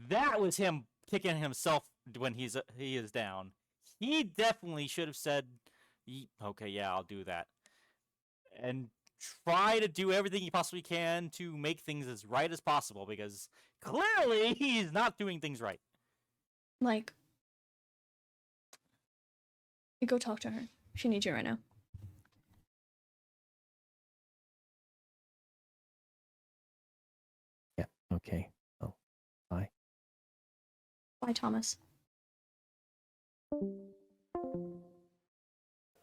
That was him kicking himself when he is down. He definitely should have said, okay, yeah, I'll do that. And try to do everything he possibly can to make things as right as possible, because clearly he's not doing things right. Like, go talk to her. She needs you right now. Yeah, okay. Oh, bye. Bye, Thomas.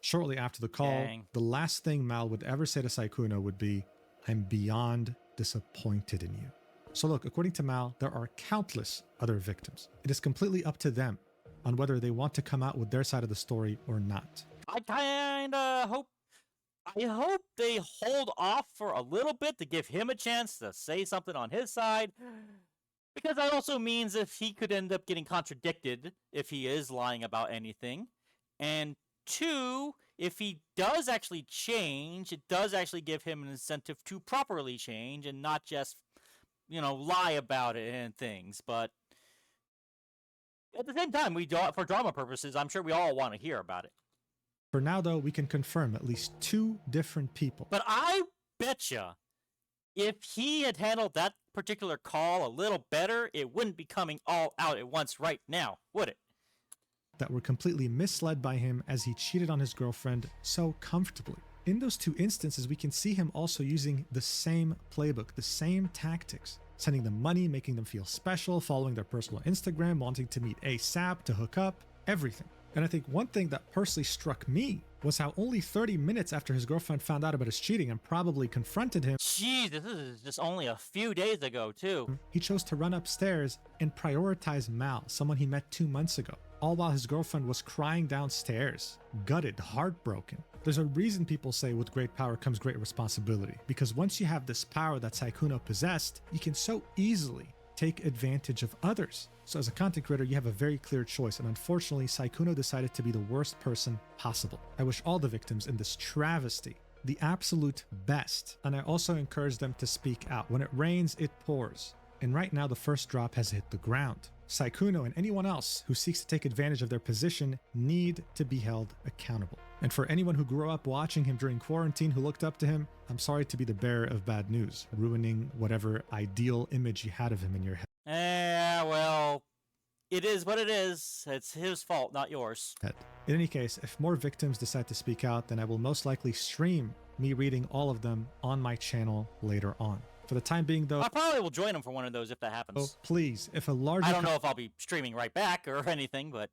Shortly after the call, Dang. the last thing Mal would ever say to Sykkuno would be, "I'm beyond disappointed in you." So look, according to Mal, there are countless other victims. It is completely up to them on whether they want to come out with their side of the story or not. I hope they hold off for a little bit to give him a chance to say something on his side, because that also means if he could end up getting contradicted if he is lying about anything, and two, if he does actually change, it does actually give him an incentive to properly change and not just, lie about it and things. But at the same time, for drama purposes, I'm sure we all want to hear about it. For now, though, we can confirm at least 2 different people. But I betcha if he had handled that particular call a little better, it wouldn't be coming all out at once right now, would it? that were completely misled by him as he cheated on his girlfriend so comfortably. In those two instances, we can see him also using the same playbook, the same tactics, sending them money, making them feel special, following their personal Instagram, wanting to meet ASAP, to hook up, everything. And I think one thing that personally struck me was how only 30 minutes after his girlfriend found out about his cheating and probably confronted him, Jeez, this is just only a few days ago, too. he chose to run upstairs and prioritize Mal, someone he met 2 months ago, all while his girlfriend was crying downstairs, gutted, heartbroken. There's a reason people say with great power comes great responsibility, because once you have this power that Sykkuno possessed, you can so easily take advantage of others. So as a content creator, you have a very clear choice, and unfortunately, Sykkuno decided to be the worst person possible. I wish all the victims in this travesty the absolute best, and I also encourage them to speak out. When it rains, it pours. And right now, the first drop has hit the ground. Sykkuno and anyone else who seeks to take advantage of their position need to be held accountable. And for anyone who grew up watching him during quarantine who looked up to him, I'm sorry to be the bearer of bad news, ruining whatever ideal image you had of him in your head. Well, it is what it is. It's his fault, not yours. In any case, if more victims decide to speak out, then I will most likely stream me reading all of them on my channel later on. For the time being, though, I probably will join him for one of those if that happens. please, if a larger... I don't know if I'll be streaming right back or anything, but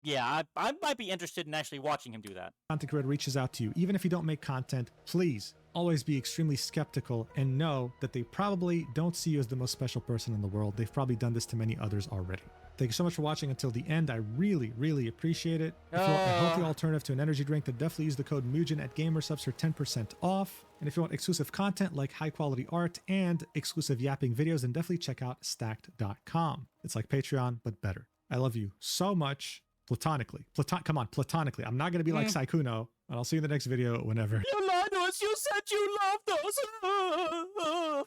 yeah, I might be interested in actually watching him do that. Content creator reaches out to you, even if you don't make content, please always be extremely skeptical and know that they probably don't see you as the most special person in the world. They've probably done this to many others already. Thank you so much for watching until the end. I really, really appreciate it. If you want a healthy alternative to an energy drink, then definitely use the code Mujin at GamerSubs for 10% off. And if you want exclusive content like high quality art and exclusive yapping videos, then definitely check out stacked.com. It's like Patreon, but better. I love you so much. Platonically. Come on, platonically. I'm not going to be like Sykkuno, and I'll see you in the next video whenever. You lied to us. You said you loved us.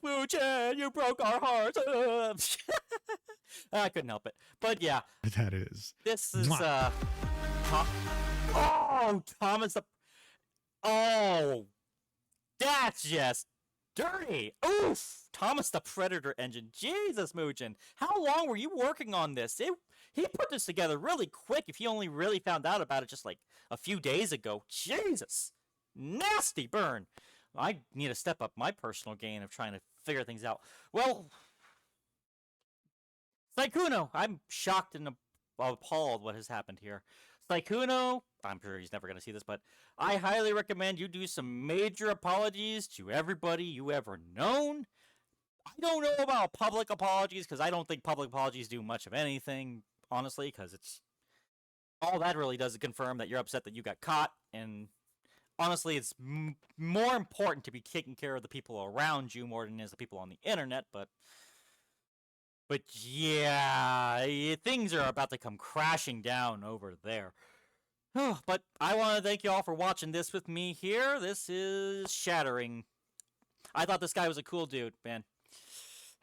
Mujin, you broke our hearts. I couldn't help it. But yeah. That is. This is, Mwah. Thomas the... Oh, that's just dirty. Oof. Thomas the Predator engine. Jesus, Mujin. How long were you working on this? He put this together really quick if he only really found out about it just like a few days ago. Jesus. Nasty burn. I need to step up my personal game of trying to figure things out. Well, Sykkuno, I'm shocked and appalled what has happened here. Sykkuno, I'm sure he's never going to see this, but I highly recommend you do some major apologies to everybody you ever known. I don't know about public apologies because I don't think public apologies do much of anything, honestly, because it's all that really does is confirm that you're upset that you got caught, and honestly, it's more important to be taking care of the people around you more than it is the people on the internet, but yeah, things are about to come crashing down over there. But I want to thank you all for watching this with me here. This is shattering. I thought this guy was a cool dude, man.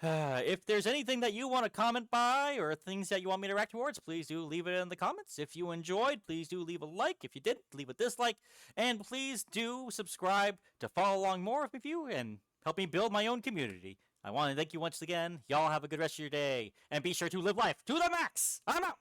If there's anything that you want to comment by or things that you want me to react towards, please do leave it in the comments. If you enjoyed, please do leave a like. If you didn't, leave a dislike. And please do subscribe to follow along more with you and help me build my own community. I want to thank you once again. Y'all have a good rest of your day. And be sure to live life to the max. I'm out.